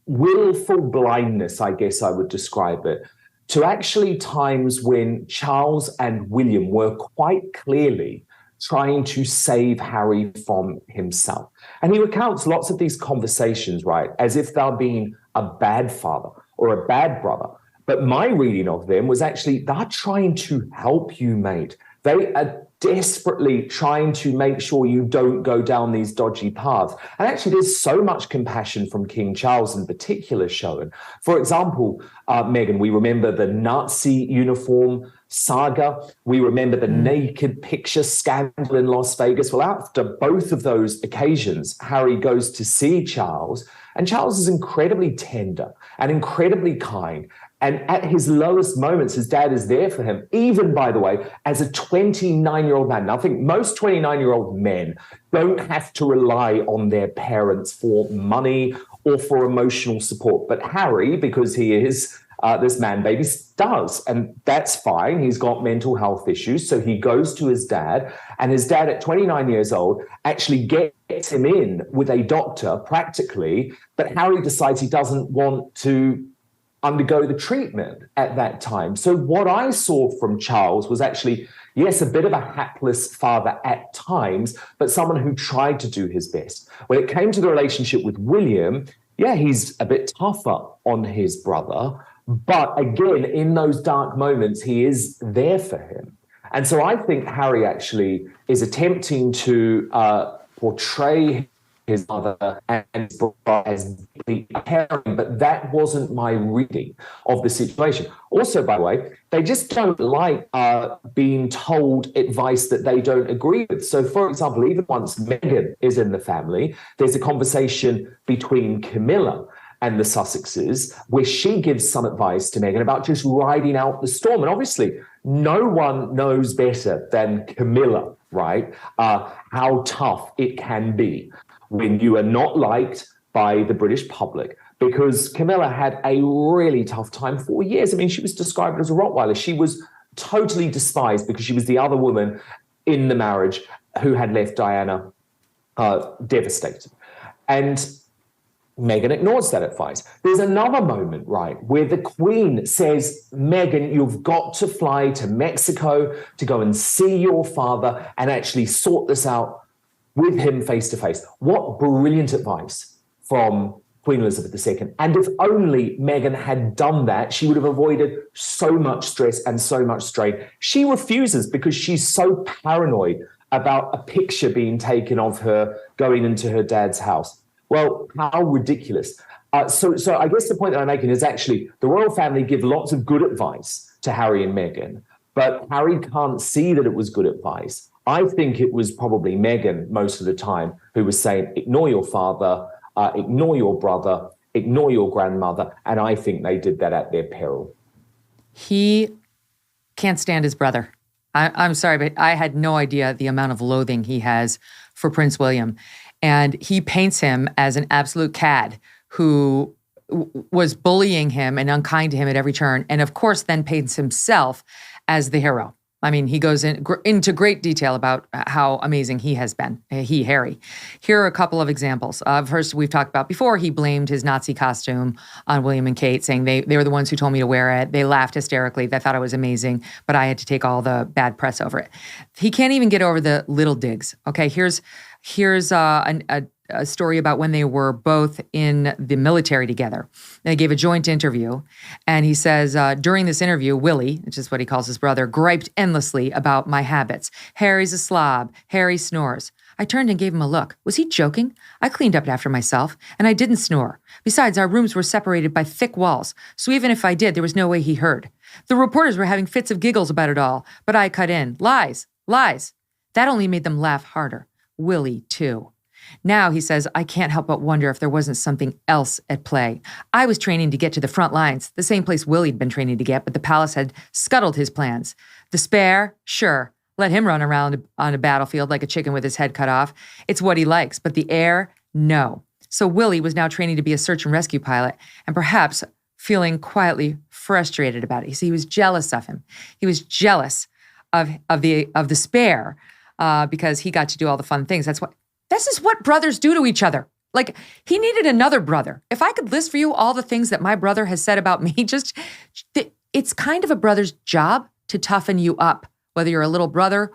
willful blindness, I guess I would describe it, to actually times when Charles and William were quite clearly trying to save Harry from himself. And he recounts lots of these conversations, right, as if they're being a bad father or a bad brother. But my reading of them was actually they're trying to help you, mate. They are desperately trying to make sure you don't go down these dodgy paths. And actually, there's so much compassion from King Charles in particular shown. For example, Megyn, we remember the Nazi uniform saga. We remember the naked picture scandal in Las Vegas. Well, after both of those occasions, Harry goes to see Charles, and Charles is incredibly tender and incredibly kind. And at his lowest moments, his dad is there for him, even, by the way, as a 29-year-old man. Now, I think most 29-year-old men don't have to rely on their parents for money or for emotional support. But Harry, because he is this man baby, does. And that's fine. He's got mental health issues. So he goes to his dad, and his dad at 29 years old actually gets him in with a doctor practically. But Harry decides he doesn't want to undergo the treatment at that time. So what I saw from Charles was actually, yes, a bit of a hapless father at times, but someone who tried to do his best. When it came to the relationship with William, yeah, he's a bit tougher on his brother, but again, in those dark moments, he is there for him. And so I think Harry actually is attempting to portray his mother and his brother as deeply caring, but that wasn't my reading of the situation. Also, by the way, they just don't like being told advice that they don't agree with. So, for example, even once Meghan is in the family, there's a conversation between Camilla and the Sussexes where she gives some advice to Meghan about just riding out the storm. And obviously, no one knows better than Camilla, right, how tough it can be when you are not liked by the British public, because Camilla had a really tough time for years. I mean, she was described as a Rottweiler. She was totally despised because she was the other woman in the marriage who had left Diana devastated. And Meghan ignores that advice. There's another moment, right, where the Queen says, Meghan, you've got to fly to Mexico to go and see your father and actually sort this out with him face to face. What brilliant advice from Queen Elizabeth II. And if only Meghan had done that, she would have avoided so much stress and so much strain. She refuses because she's so paranoid about a picture being taken of her going into her dad's house. Well, how ridiculous. So I guess the point that I'm making is actually the royal family give lots of good advice to Harry and Meghan, but Harry can't see that it was good advice. I think it was probably Meghan most of the time who was saying, ignore your father, ignore your brother, ignore your grandmother. And I think they did that at their peril. He can't stand his brother. I'm sorry, but I had no idea the amount of loathing he has for Prince William. And he paints him as an absolute cad who was bullying him and unkind to him at every turn. And of course, then paints himself as the hero. I mean, he goes into great detail about how amazing he has been, Harry. Here are a couple of examples. First, we've talked about before, he blamed his Nazi costume on William and Kate, saying they were the ones who told me to wear it. They laughed hysterically. They thought it was amazing, but I had to take all the bad press over it. He can't even get over the little digs. Okay, here's a story about when they were both in the military together. They gave a joint interview, and he says, during this interview, Willie, which is what he calls his brother, griped endlessly about my habits. Harry's a slob. Harry snores. I turned and gave him a look. Was he joking? I cleaned up after myself, and I didn't snore. Besides, our rooms were separated by thick walls, so even if I did, there was no way he heard. The reporters were having fits of giggles about it all, but I cut in. Lies, lies. That only made them laugh harder. Willie, too. Now, he says, I can't help but wonder if there wasn't something else at play. I was training to get to the front lines, the same place Willie'd been training to get, but the palace had scuttled his plans. The spare? Sure. Let him run around on a battlefield like a chicken with his head cut off. It's what he likes. But the air? No. So Willie was now training to be a search and rescue pilot, and perhaps feeling quietly frustrated about it. You see, he was jealous of him. He was jealous of the spare because he got to do all the fun things. This is what brothers do to each other. Like, he needed another brother. If I could list for you all the things that my brother has said about me, it's kind of a brother's job to toughen you up, whether you're a little brother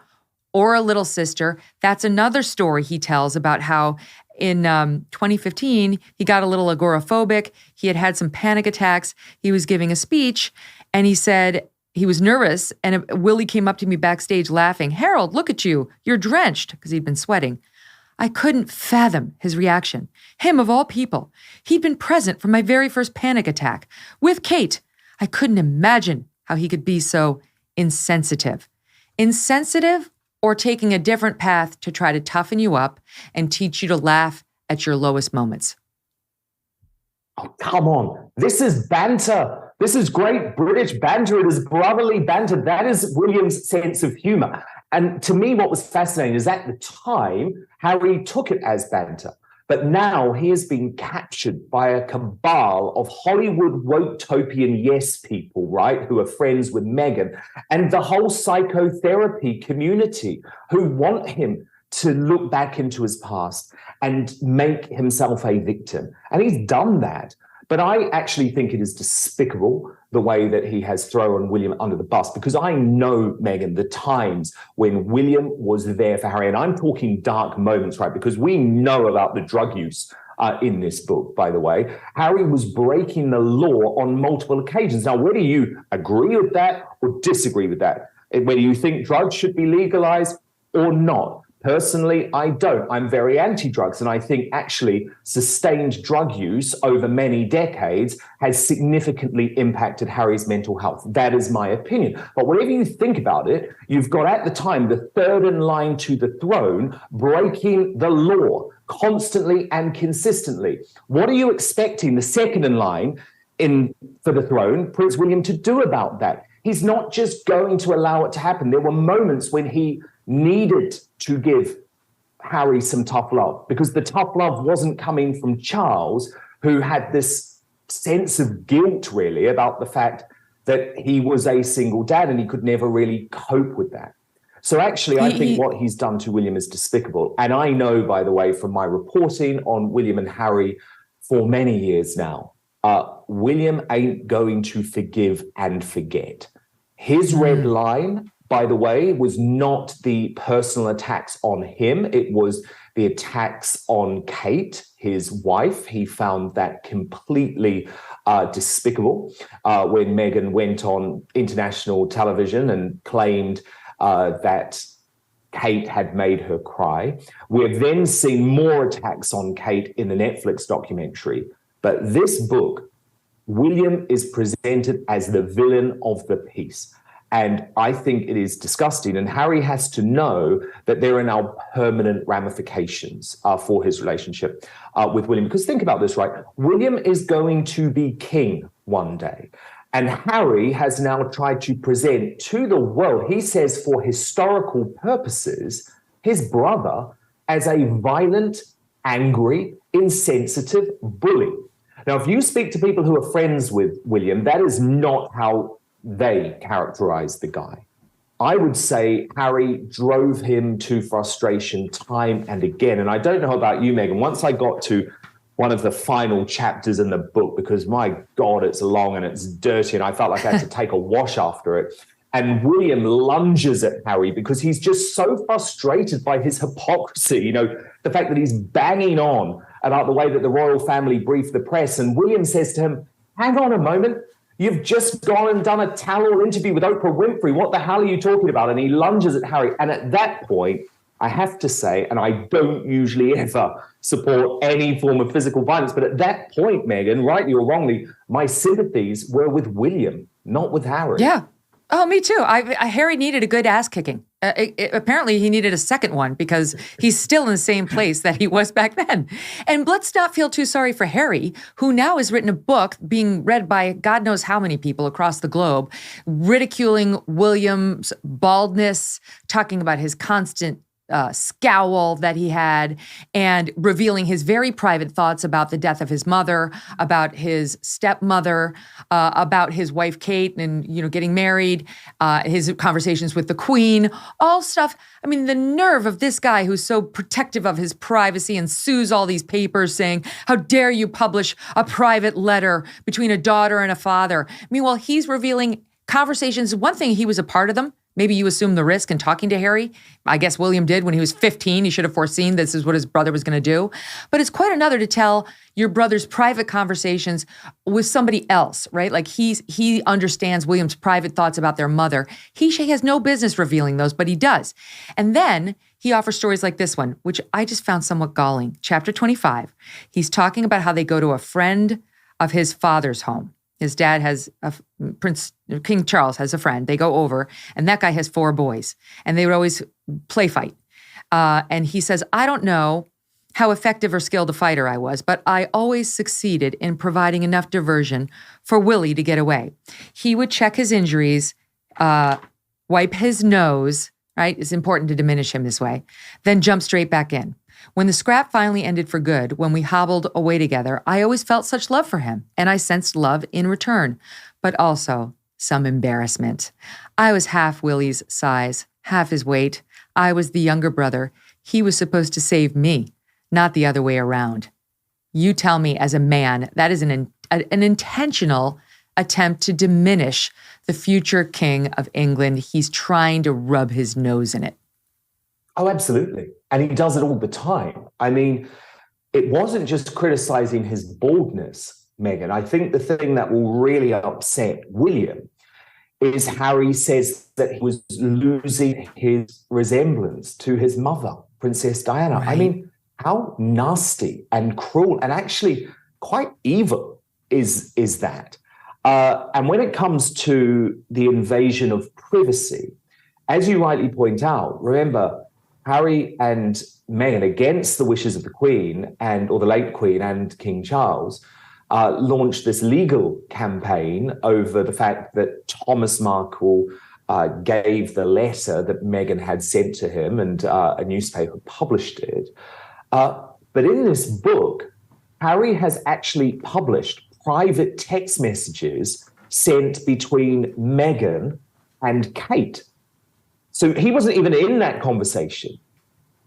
or a little sister. That's another story he tells about how in 2015, he got a little agoraphobic. He had some panic attacks. He was giving a speech, and he said he was nervous, and Willie came up to me backstage laughing. Harold, look at you. You're drenched, because he'd been sweating. I couldn't fathom his reaction. Him, of all people. He'd been present for my very first panic attack with Kate. I couldn't imagine how he could be so insensitive. Insensitive or taking a different path to try to toughen you up and teach you to laugh at your lowest moments. Oh, come on. This is banter. This is great British banter. It is brotherly banter. That is William's sense of humor. And to me, what was fascinating is at the time, Harry took it as banter. But now he has been captured by a cabal of Hollywood woke-topian yes people, right, who are friends with Meghan, and the whole psychotherapy community who want him to look back into his past and make himself a victim. And he's done that. But I actually think it is despicable the way that he has thrown William under the bus, because I know, Megyn, the times when William was there for Harry, and I'm talking dark moments, right, because we know about the drug use in this book, by the way. Harry was breaking the law on multiple occasions. Now, whether you agree with that or disagree with that, whether you think drugs should be legalized or not, personally, I don't. I'm very anti-drugs, and I think actually sustained drug use over many decades has significantly impacted Harry's mental health. That is my opinion. But whatever you think about it, you've got at the time the third in line to the throne breaking the law constantly and consistently. What are you expecting the second in line for the throne, Prince William, to do about that? He's not just going to allow it to happen. There were moments when he needed to give Harry some tough love, because the tough love wasn't coming from Charles, who had this sense of guilt, really, about the fact that he was a single dad and he could never really cope with that. So actually, I think what he's done to William is despicable. And I know, by the way, from my reporting on William and Harry for many years now, William ain't going to forgive and forget. His red line, by the way, was not the personal attacks on him. It was the attacks on Kate, his wife. He found that completely despicable when Meghan went on international television and claimed that Kate had made her cry. We've then seen more attacks on Kate in the Netflix documentary. But this book, William is presented as the villain of the piece. And I think it is disgusting. And Harry has to know that there are now permanent ramifications for his relationship with William. Because think about this, right? William is going to be king one day. And Harry has now tried to present to the world, he says for historical purposes, his brother as a violent, angry, insensitive bully. Now, if you speak to people who are friends with William, that is not how they characterize the guy. I would say Harry drove him to frustration time and again. And I don't know about you, Megyn. Once I got to one of the final chapters in the book, because my God, it's long and it's dirty, and I felt like I had to take a wash after it. And William lunges at Harry because he's just so frustrated by his hypocrisy. You know, the fact that he's banging on about the way that the royal family briefed the press. And William says to him, hang on a moment. You've just gone and done a tell-all interview with Oprah Winfrey. What the hell are you talking about? And he lunges at Harry. And at that point, I have to say, and I don't usually ever support any form of physical violence, but at that point, Megyn, rightly or wrongly, my sympathies were with William, not with Harry. Yeah. Oh, me too. Harry needed a good ass kicking. Apparently, he needed a second one because he's still in the same place that he was back then. And let's not feel too sorry for Harry, who now has written a book being read by God knows how many people across the globe, ridiculing William's baldness, talking about his constant scowl that he had, and revealing his very private thoughts about the death of his mother, about his stepmother, about his wife Kate, and getting married, his conversations with the Queen, all stuff. I mean, the nerve of this guy who's so protective of his privacy and sues all these papers saying, "How dare you publish a private letter between a daughter and a father?" Meanwhile, he's revealing conversations. One thing, he was a part of them. Maybe you assume the risk in talking to Harry. I guess William did when he was 15. He should have foreseen this is what his brother was going to do. But it's quite another to tell your brother's private conversations with somebody else, right? Like he understands William's private thoughts about their mother. He has no business revealing those, but he does. And then he offers stories like this one, which I just found somewhat galling. Chapter 25, he's talking about how they go to a friend of his father's home. His dad has King Charles has a friend. They go over, and that guy has 4 boys, and they would always play fight. And he says, "I don't know how effective or skilled a fighter I was, but I always succeeded in providing enough diversion for Willie to get away. He would check his injuries, wipe his nose, right? It's important to diminish him this way, then jump straight back in. When the scrap finally ended for good, when we hobbled away together, I always felt such love for him, and I sensed love in return, but also some embarrassment. I was half Willie's size, half his weight. I was the younger brother. He was supposed to save me, not the other way around. You tell me, as a man, that is an intentional attempt to diminish the future king of England. He's trying to rub his nose in it." Oh, absolutely. And he does it all the time. I mean, it wasn't just criticizing his baldness, Megyn. I think the thing that will really upset William is Harry says that he was losing his resemblance to his mother, Princess Diana. Right. I mean, how nasty and cruel and actually quite evil is that? And when it comes to the invasion of privacy, as you rightly point out, remember, Harry and Meghan, against the wishes of the Queen or the late Queen and King Charles, launched this legal campaign over the fact that Thomas Markle gave the letter that Meghan had sent to him, and a newspaper published it. But in this book, Harry has actually published private text messages sent between Meghan and Kate. So he wasn't even in that conversation.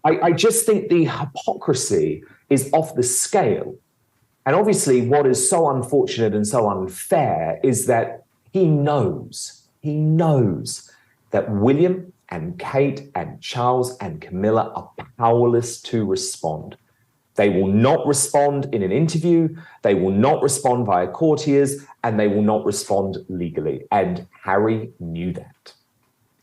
I just think the hypocrisy is off the scale. And obviously what is so unfortunate and so unfair is that he knows that William and Kate and Charles and Camilla are powerless to respond. They will not respond in an interview, they will not respond via courtiers, and they will not respond legally. And Harry knew that.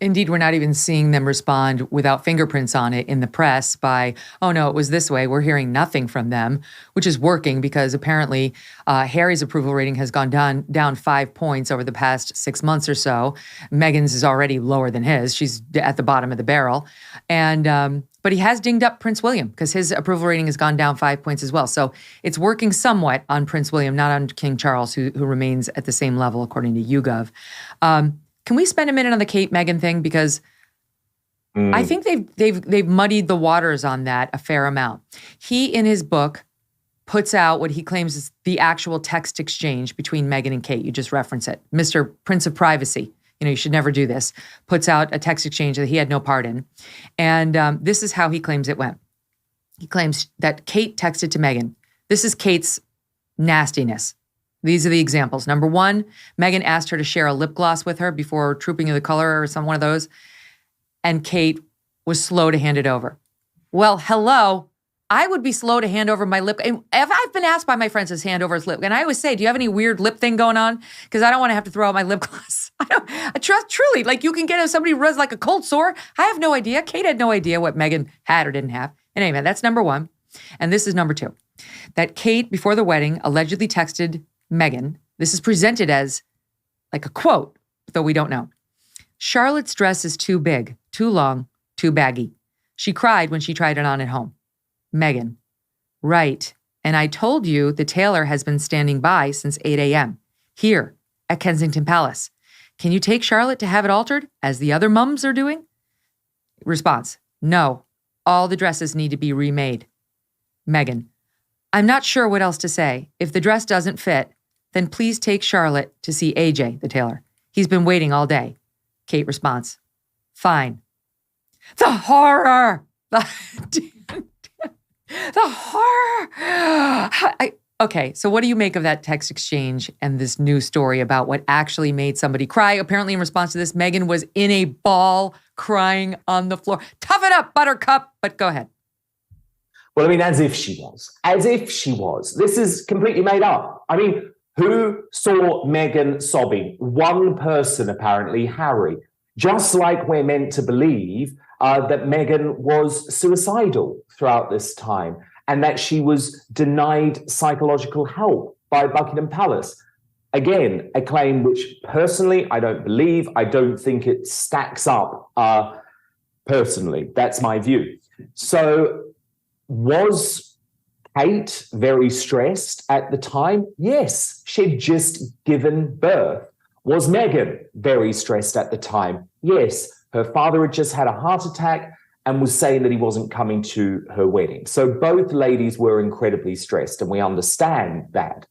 Indeed, we're not even seeing them respond without fingerprints on it in the press by, "Oh no, it was this way." We're hearing nothing from them, which is working because apparently Harry's approval rating has gone down 5 points over the past 6 months or so. Meghan's is already lower than his. She's at the bottom of the barrel. And but he has dinged up Prince William because his approval rating has gone down 5 points as well. So it's working somewhat on Prince William, not on King Charles, who remains at the same level according to YouGov. Can we spend a minute on the Kate Meghan thing? Because I think they've muddied the waters on that a fair amount. He, in his book, puts out what he claims is the actual text exchange between Meghan and Kate. You just reference it. Mr. Prince of Privacy, you should never do this, puts out a text exchange that he had no part in. And this is how he claims it went. He claims that Kate texted to Meghan. This is Kate's nastiness. These are the examples. Number 1, Meghan asked her to share a lip gloss with her before Trooping of the Color or one of those. And Kate was slow to hand it over. Well, hello. I would be slow to hand over my lip. And if I've been asked by my friends to hand over his lip, and I always say, "Do you have any weird lip thing going on? Because I don't want to have to throw out my lip gloss." Truly, like you can get somebody who runs like a cold sore. I have no idea. Kate had no idea what Meghan had or didn't have. And anyway, that's number one. And this is number two. That Kate, before the wedding, allegedly texted Meghan. This is presented as like a quote, though we don't know. Charlotte's dress is too big, too long, too baggy. She cried when she tried it on at home. Meghan, right. And I told you the tailor has been standing by since 8 a.m. here at Kensington Palace. Can you take Charlotte to have it altered, as the other mums are doing? Response, no. All the dresses need to be remade. Meghan, I'm not sure what else to say. If the dress doesn't fit, then please take Charlotte to see AJ, the tailor. He's been waiting all day. Kate responds, fine. The horror! The horror! Okay, so what do you make of that text exchange and this news story about what actually made somebody cry? Apparently in response to this, Meghan was in a ball crying on the floor. Tough it up, Buttercup, but go ahead. Well, I mean, as if she was. As if she was. This is completely made up. I mean, who saw Meghan sobbing? One person, apparently, Harry. Just like we're meant to believe that Meghan was suicidal throughout this time and that she was denied psychological help by Buckingham Palace. Again, a claim which personally I don't believe. I don't think it stacks up personally. That's my view. So was Kate very stressed at the time? Yes, she'd just given birth. Was Meghan very stressed at the time? Yes, her father had just had a heart attack and was saying that he wasn't coming to her wedding. So both ladies were incredibly stressed, and we understand that.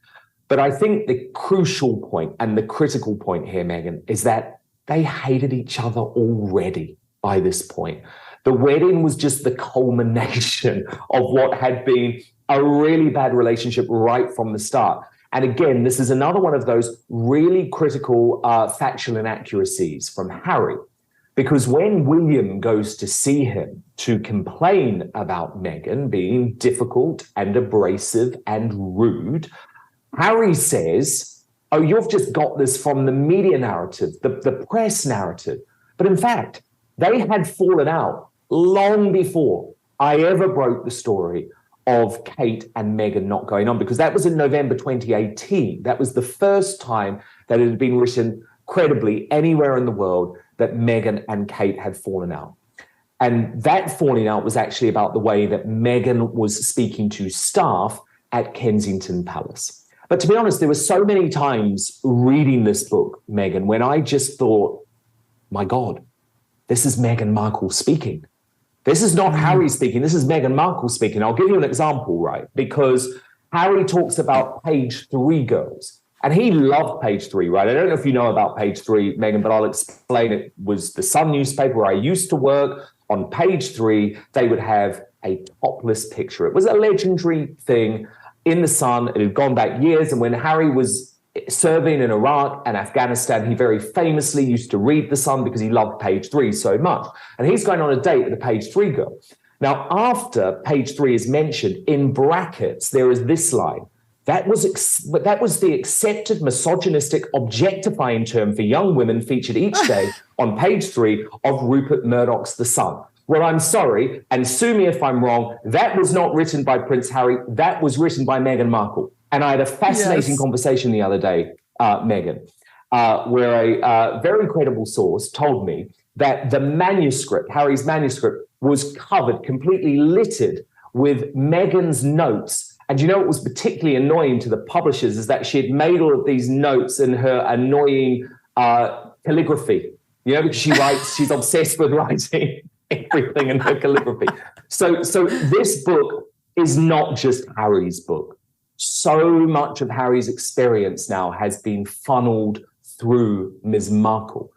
But I think the crucial point and the critical point here, Megyn, is that they hated each other already by this point. The wedding was just the culmination of what had been a really bad relationship right from the start. And again, this is another one of those really critical factual inaccuracies from Harry. Because when William goes to see him to complain about Meghan being difficult and abrasive and rude, Harry says, oh, you've just got this from the media narrative, the press narrative. But in fact, they had fallen out long before I ever broke the story of Kate and Meghan not going on, because that was in November 2018. That was the first time that it had been written credibly anywhere in the world that Meghan and Kate had fallen out. And that falling out was actually about the way that Meghan was speaking to staff at Kensington Palace. But to be honest, there were so many times reading this book, Megyn, when I just thought, my God, this is Meghan Markle speaking. This is not Harry speaking. This is Meghan Markle speaking. I'll give you an example, right? Because Harry talks about page 3 girls. And he loved page 3, right? I don't know if you know about page 3, Megyn, but I'll explain. It was the Sun newspaper where I used to work. On page 3, they would have a topless picture. It was a legendary thing in the Sun. It had gone back years. And when Harry was serving in Iraq and Afghanistan, he very famously used to read the Sun because he loved page 3 so much. And he's going on a date with a page 3 girl. Now, after page 3 is mentioned, in brackets, there is this line. That was the accepted misogynistic objectifying term for young women featured each day on page 3 of Rupert Murdoch's The Sun. Well, I'm sorry, and sue me if I'm wrong, that was not written by Prince Harry, that was written by Meghan Markle. And I had a fascinating conversation the other day, Megyn, where a very credible source told me that the manuscript, Harry's manuscript, was covered, completely littered with Meghan's notes. And you know what was particularly annoying to the publishers is that she had made all of these notes in her annoying calligraphy. You know, because she writes, she's obsessed with writing everything in her calligraphy. So this book is not just Harry's book. So much of Harry's experience now has been funneled through Ms. Markle.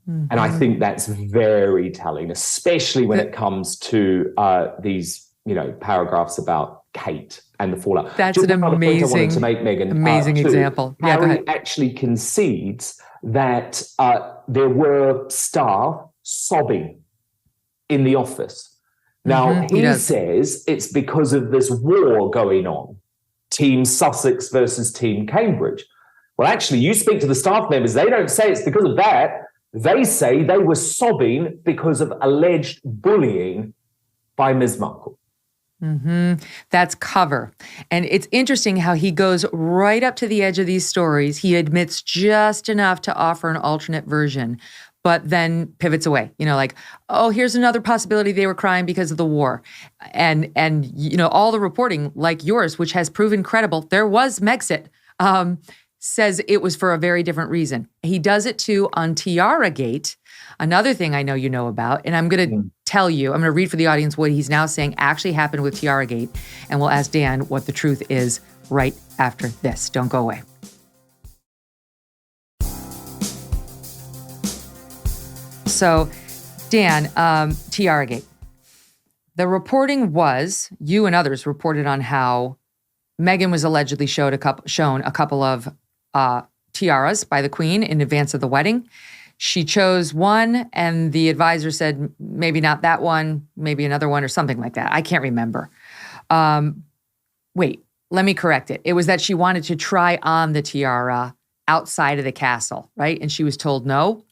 Mm-hmm. And I think that's very telling, especially when it comes to these, paragraphs about Kate and the fallout. That's just an amazing, I wanted to make, Megyn, amazing example. Yeah, Harry actually concedes that there were staff sobbing in the office. Now, he says it's because of this war going on, Team Sussex versus Team Cambridge. Well, actually, you speak to the staff members. They don't say it's because of that. They say they were sobbing because of alleged bullying by Ms. Markle. That's cover. And it's interesting how he goes right up to the edge of these stories. He admits just enough to offer an alternate version, but then pivots away. Like, oh, here's another possibility they were crying because of the war. And all the reporting, like yours, which has proven credible, there was Megxit, says it was for a very different reason. He does it too on Tiara Gate, another thing I know you know about, and I'm going to tell you, I'm going to read for the audience what he's now saying actually happened with Tiara Gate, and we'll ask Dan what the truth is right after this. Don't go away. So, Dan, Tiara Gate. The reporting was, you and others reported on how Meghan was allegedly shown a couple of tiaras by the Queen in advance of the wedding. She chose one, and the advisor said, maybe not that one, maybe another one or something like that. I can't remember. Wait, let me correct it. It was that she wanted to try on the tiara outside of the castle, right? And she was told no.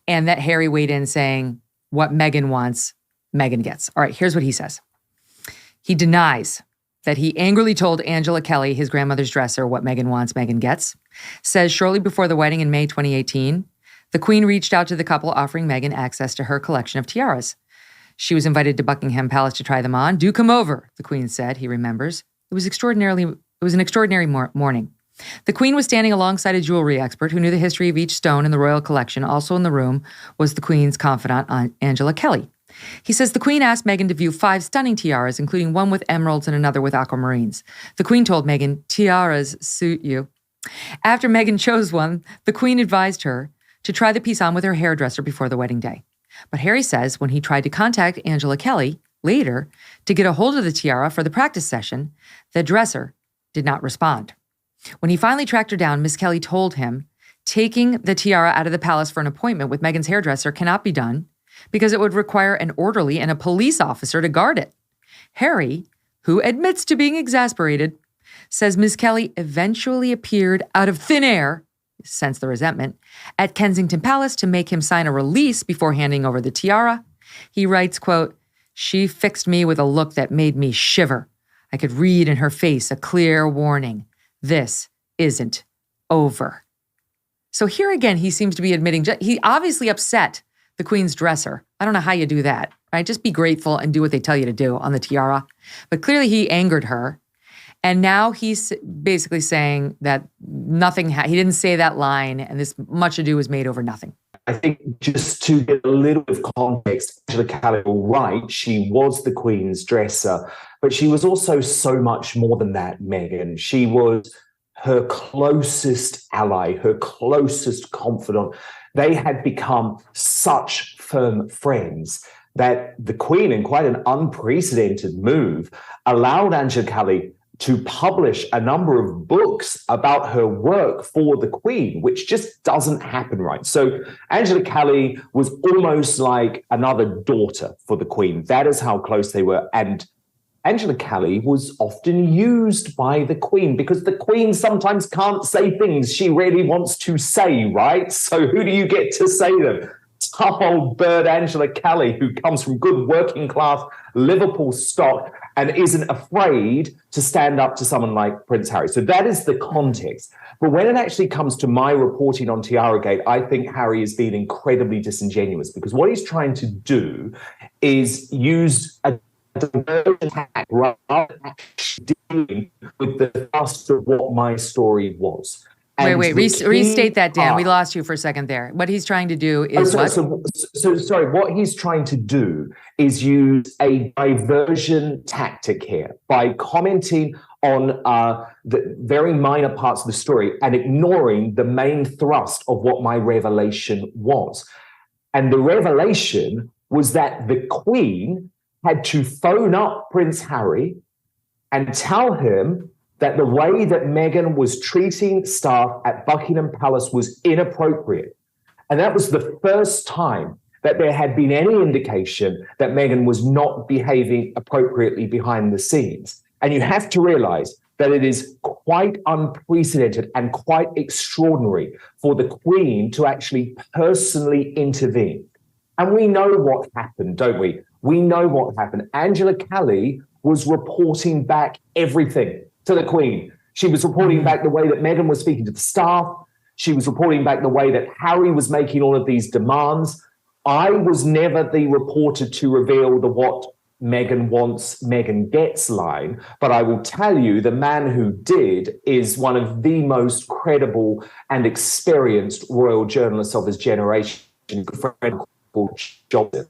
And that Harry weighed in saying, what Meghan wants, Meghan gets. All right, here's what he says. He denies that he angrily told Angela Kelly, his grandmother's dresser, what Meghan wants, Meghan gets. Says shortly before the wedding in May 2018, the Queen reached out to the couple offering Meghan access to her collection of tiaras. She was invited to Buckingham Palace to try them on. Do come over, the Queen said, he remembers. It was an extraordinary morning. The Queen was standing alongside a jewelry expert who knew the history of each stone in the royal collection. Also in the room was the Queen's confidant, Angela Kelly. He says the Queen asked Meghan to view 5 stunning tiaras, including one with emeralds and another with aquamarines. The Queen told Meghan, tiaras suit you. After Meghan chose one, the Queen advised her to try the piece on with her hairdresser before the wedding day. But Harry says when he tried to contact Angela Kelly later to get a hold of the tiara for the practice session, the dresser did not respond. When he finally tracked her down, Miss Kelly told him taking the tiara out of the palace for an appointment with Meghan's hairdresser cannot be done because it would require an orderly and a police officer to guard it. Harry, who admits to being exasperated, says Miss Kelly eventually appeared out of thin air, sense the resentment, at Kensington Palace to make him sign a release before handing over the tiara. He writes, quote, she fixed me with a look that made me shiver. I could read in her face a clear warning. This isn't over. So here again, he seems to be admitting, he obviously upset the Queen's dresser. I don't know how you do that, right? Just be grateful and do what they tell you to do on the tiara. But clearly he angered her. And now he's basically saying that he didn't say that line, and this much ado was made over nothing. I think just to get a little bit of context, Angela Kelly, right, she was the Queen's dresser, but she was also so much more than that, Meghan. She was her closest ally, her closest confidant. They had become such firm friends that the Queen, in quite an unprecedented move, allowed Angela Kelly to publish a number of books about her work for the Queen, which just doesn't happen, right? So Angela Kelly was almost like another daughter for the Queen. That is how close they were. And Angela Kelly was often used by the Queen because the Queen sometimes can't say things she really wants to say, right? So who do you get to say them? Tough old bird Angela Kelly, who comes from good working class Liverpool stock and isn't afraid to stand up to someone like Prince Harry. So that is the context. But when it actually comes to my reporting on Tiaragate, I think Harry is being incredibly disingenuous because what he's trying to do is use a diversion attack rather than actually dealing with the thrust of what my story was. Wait, restate that, Dan. We lost you for a second there. What he's trying to do is what he's trying to do is use a diversion tactic here by commenting on the very minor parts of the story and ignoring the main thrust of what my revelation was. And the revelation was that the Queen had to phone up Prince Harry and tell him that the way that Meghan was treating staff at Buckingham Palace was inappropriate. And that was the first time that there had been any indication that Meghan was not behaving appropriately behind the scenes. And you have to realize that it is quite unprecedented and quite extraordinary for the Queen to actually personally intervene. And we know what happened, don't we? We know what happened. Angela Kelly was reporting back everything to the Queen. She was reporting back the way that Meghan was speaking to the staff. She was reporting back the way that Harry was making all of these demands. I was never the reporter to reveal the what Meghan wants, Meghan gets line, but I will tell you the man who did is one of the most credible and experienced royal journalists of his generation, a friend called Johnson,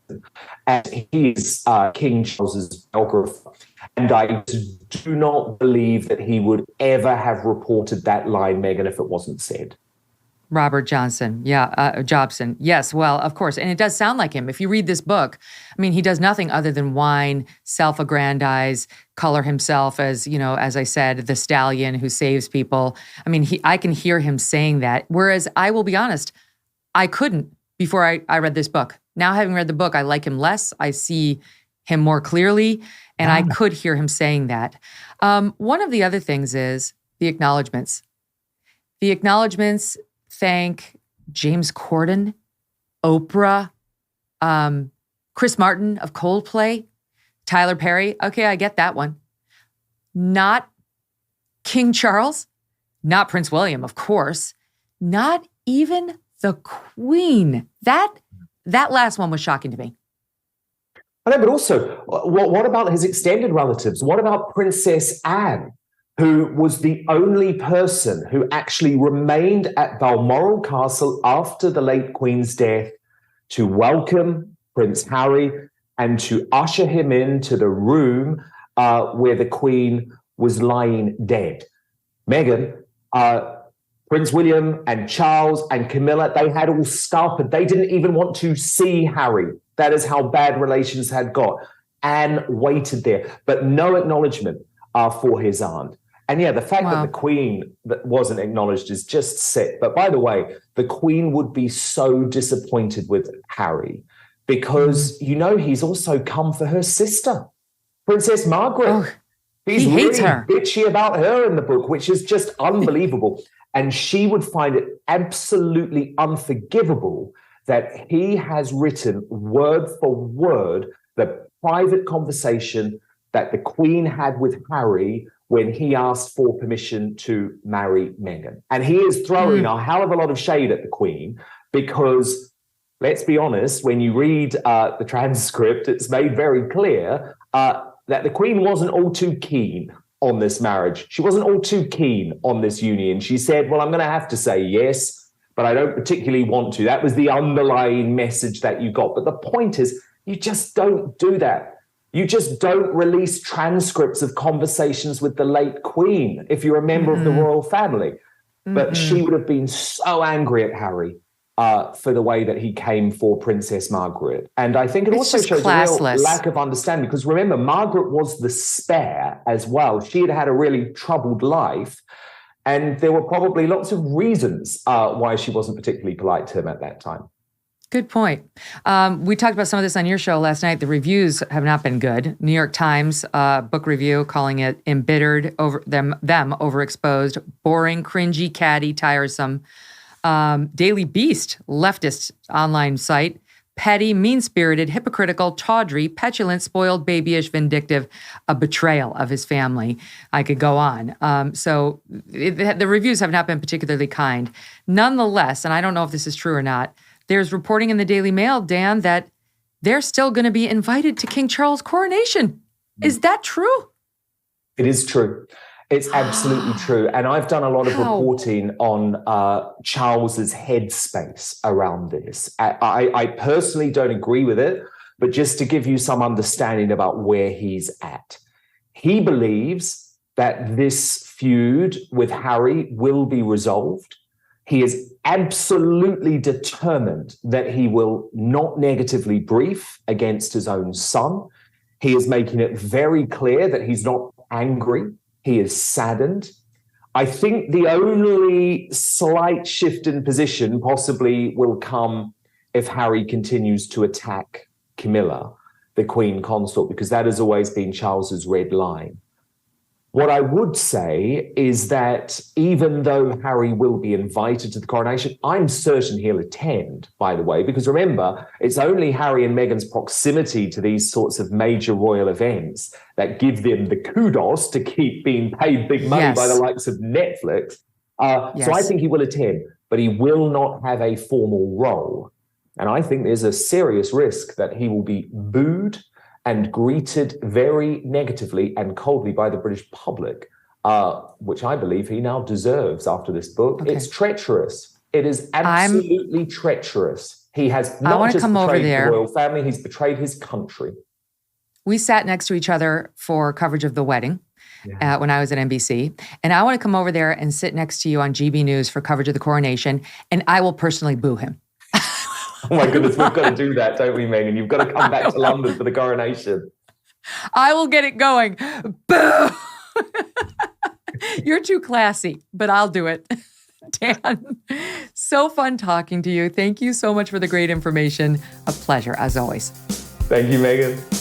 and he is King Charles's biographer. And I do not believe that he would ever have reported that line, Meghan, if it wasn't said. Robert Johnson. Yeah. Jobson. Yes. Well, of course. And it does sound like him. If you read this book, I mean, he does nothing other than whine, self-aggrandize, color himself as, you know, as I said, the stallion who saves people. I mean, I can hear him saying that. Whereas I will be honest, I couldn't before I read this book. Now, having read the book, I like him less. I see him more clearly, and I could hear him saying that. One of the other things is the acknowledgments. The acknowledgments thank James Corden, Oprah, Chris Martin of Coldplay, Tyler Perry. Okay, I get that one. Not King Charles, not Prince William, of course, not even the Queen. That last one was shocking to me. I know, but also, what about his extended relatives? What about Princess Anne, who was the only person who actually remained at Balmoral Castle after the late Queen's death to welcome Prince Harry and to usher him into the room where the Queen was lying dead? Meghan, Prince William and Charles and Camilla, they had all scuppered. They didn't even want to see Harry. That is how bad relations had got. Anne waited there, but no acknowledgement for his aunt. And yeah, the fact that the Queen that wasn't acknowledged is just sick. But by the way, the Queen would be so disappointed with Harry because, you know, he's also come for her sister, Princess Margaret. Oh, He's he hates really her. bitchy about her in the book, which is just unbelievable. And she would find it absolutely unforgivable that he has written word for word the private conversation that the Queen had with Harry when he asked for permission to marry Meghan. And he is throwing a hell of a lot of shade at the Queen because, let's be honest, when you read the transcript, it's made very clear that the Queen wasn't all too keen on this marriage. She wasn't all too keen on this union. She said, well, I'm going to have to say yes, but I don't particularly want to. That was the underlying message that you got. But the point is, you just don't do that. You just don't release transcripts of conversations with the late Queen if you're a member of the royal family. But she would have been so angry at Harry for the way that he came for Princess Margaret. And I think it also shows a real lack of understanding because remember, Margaret was the spare as well. She had had a really troubled life. And there were probably lots of reasons why she wasn't particularly polite to him at that time. Good point. We talked about some of this on your show last night. The reviews have not been good. New York Times book review calling it embittered, over them overexposed, boring, cringy, catty, tiresome. Daily Beast, leftist online site, petty, mean-spirited, hypocritical, tawdry, petulant, spoiled, babyish, vindictive, a betrayal of his family. I could go on. The reviews have not been particularly kind. Nonetheless, and I don't know if this is true or not, there's reporting in the Daily Mail, Dan, that they're still going to be invited to King Charles' coronation. Is that true? It is true. It's absolutely true. And I've done a lot of reporting on Charles's headspace around this. I personally don't agree with it, but just to give you some understanding about where he's at. He believes that this feud with Harry will be resolved. He is absolutely determined that he will not negatively brief against his own son. He is making it very clear that he's not angry. He is saddened. I think the only slight shift in position possibly will come if Harry continues to attack Camilla, the Queen Consort, because that has always been Charles's red line. What I would say is that even though Harry will be invited to the coronation, I'm certain he'll attend, by the way, because remember, it's only Harry and Meghan's proximity to these sorts of major royal events that give them the kudos to keep being paid big money by the likes of Netflix. So I think he will attend, but he will not have a formal role. And I think there's a serious risk that he will be booed and greeted very negatively and coldly by the British public, which I believe he now deserves after this book. Okay. It's treacherous. It is absolutely treacherous. He has not just betrayed the royal family, he's betrayed his country. We sat next to each other for coverage of the wedding when I was at NBC. And I want to come over there and sit next to you on GB News for coverage of the coronation, and I will personally boo him. Oh my goodness, we've got to do that, don't we, Megyn? You've got to come back to London for the coronation. I will get it going. Boo! You're too classy, but I'll do it. Dan, so fun talking to you. Thank you so much for the great information. A pleasure, as always. Thank you, Megyn.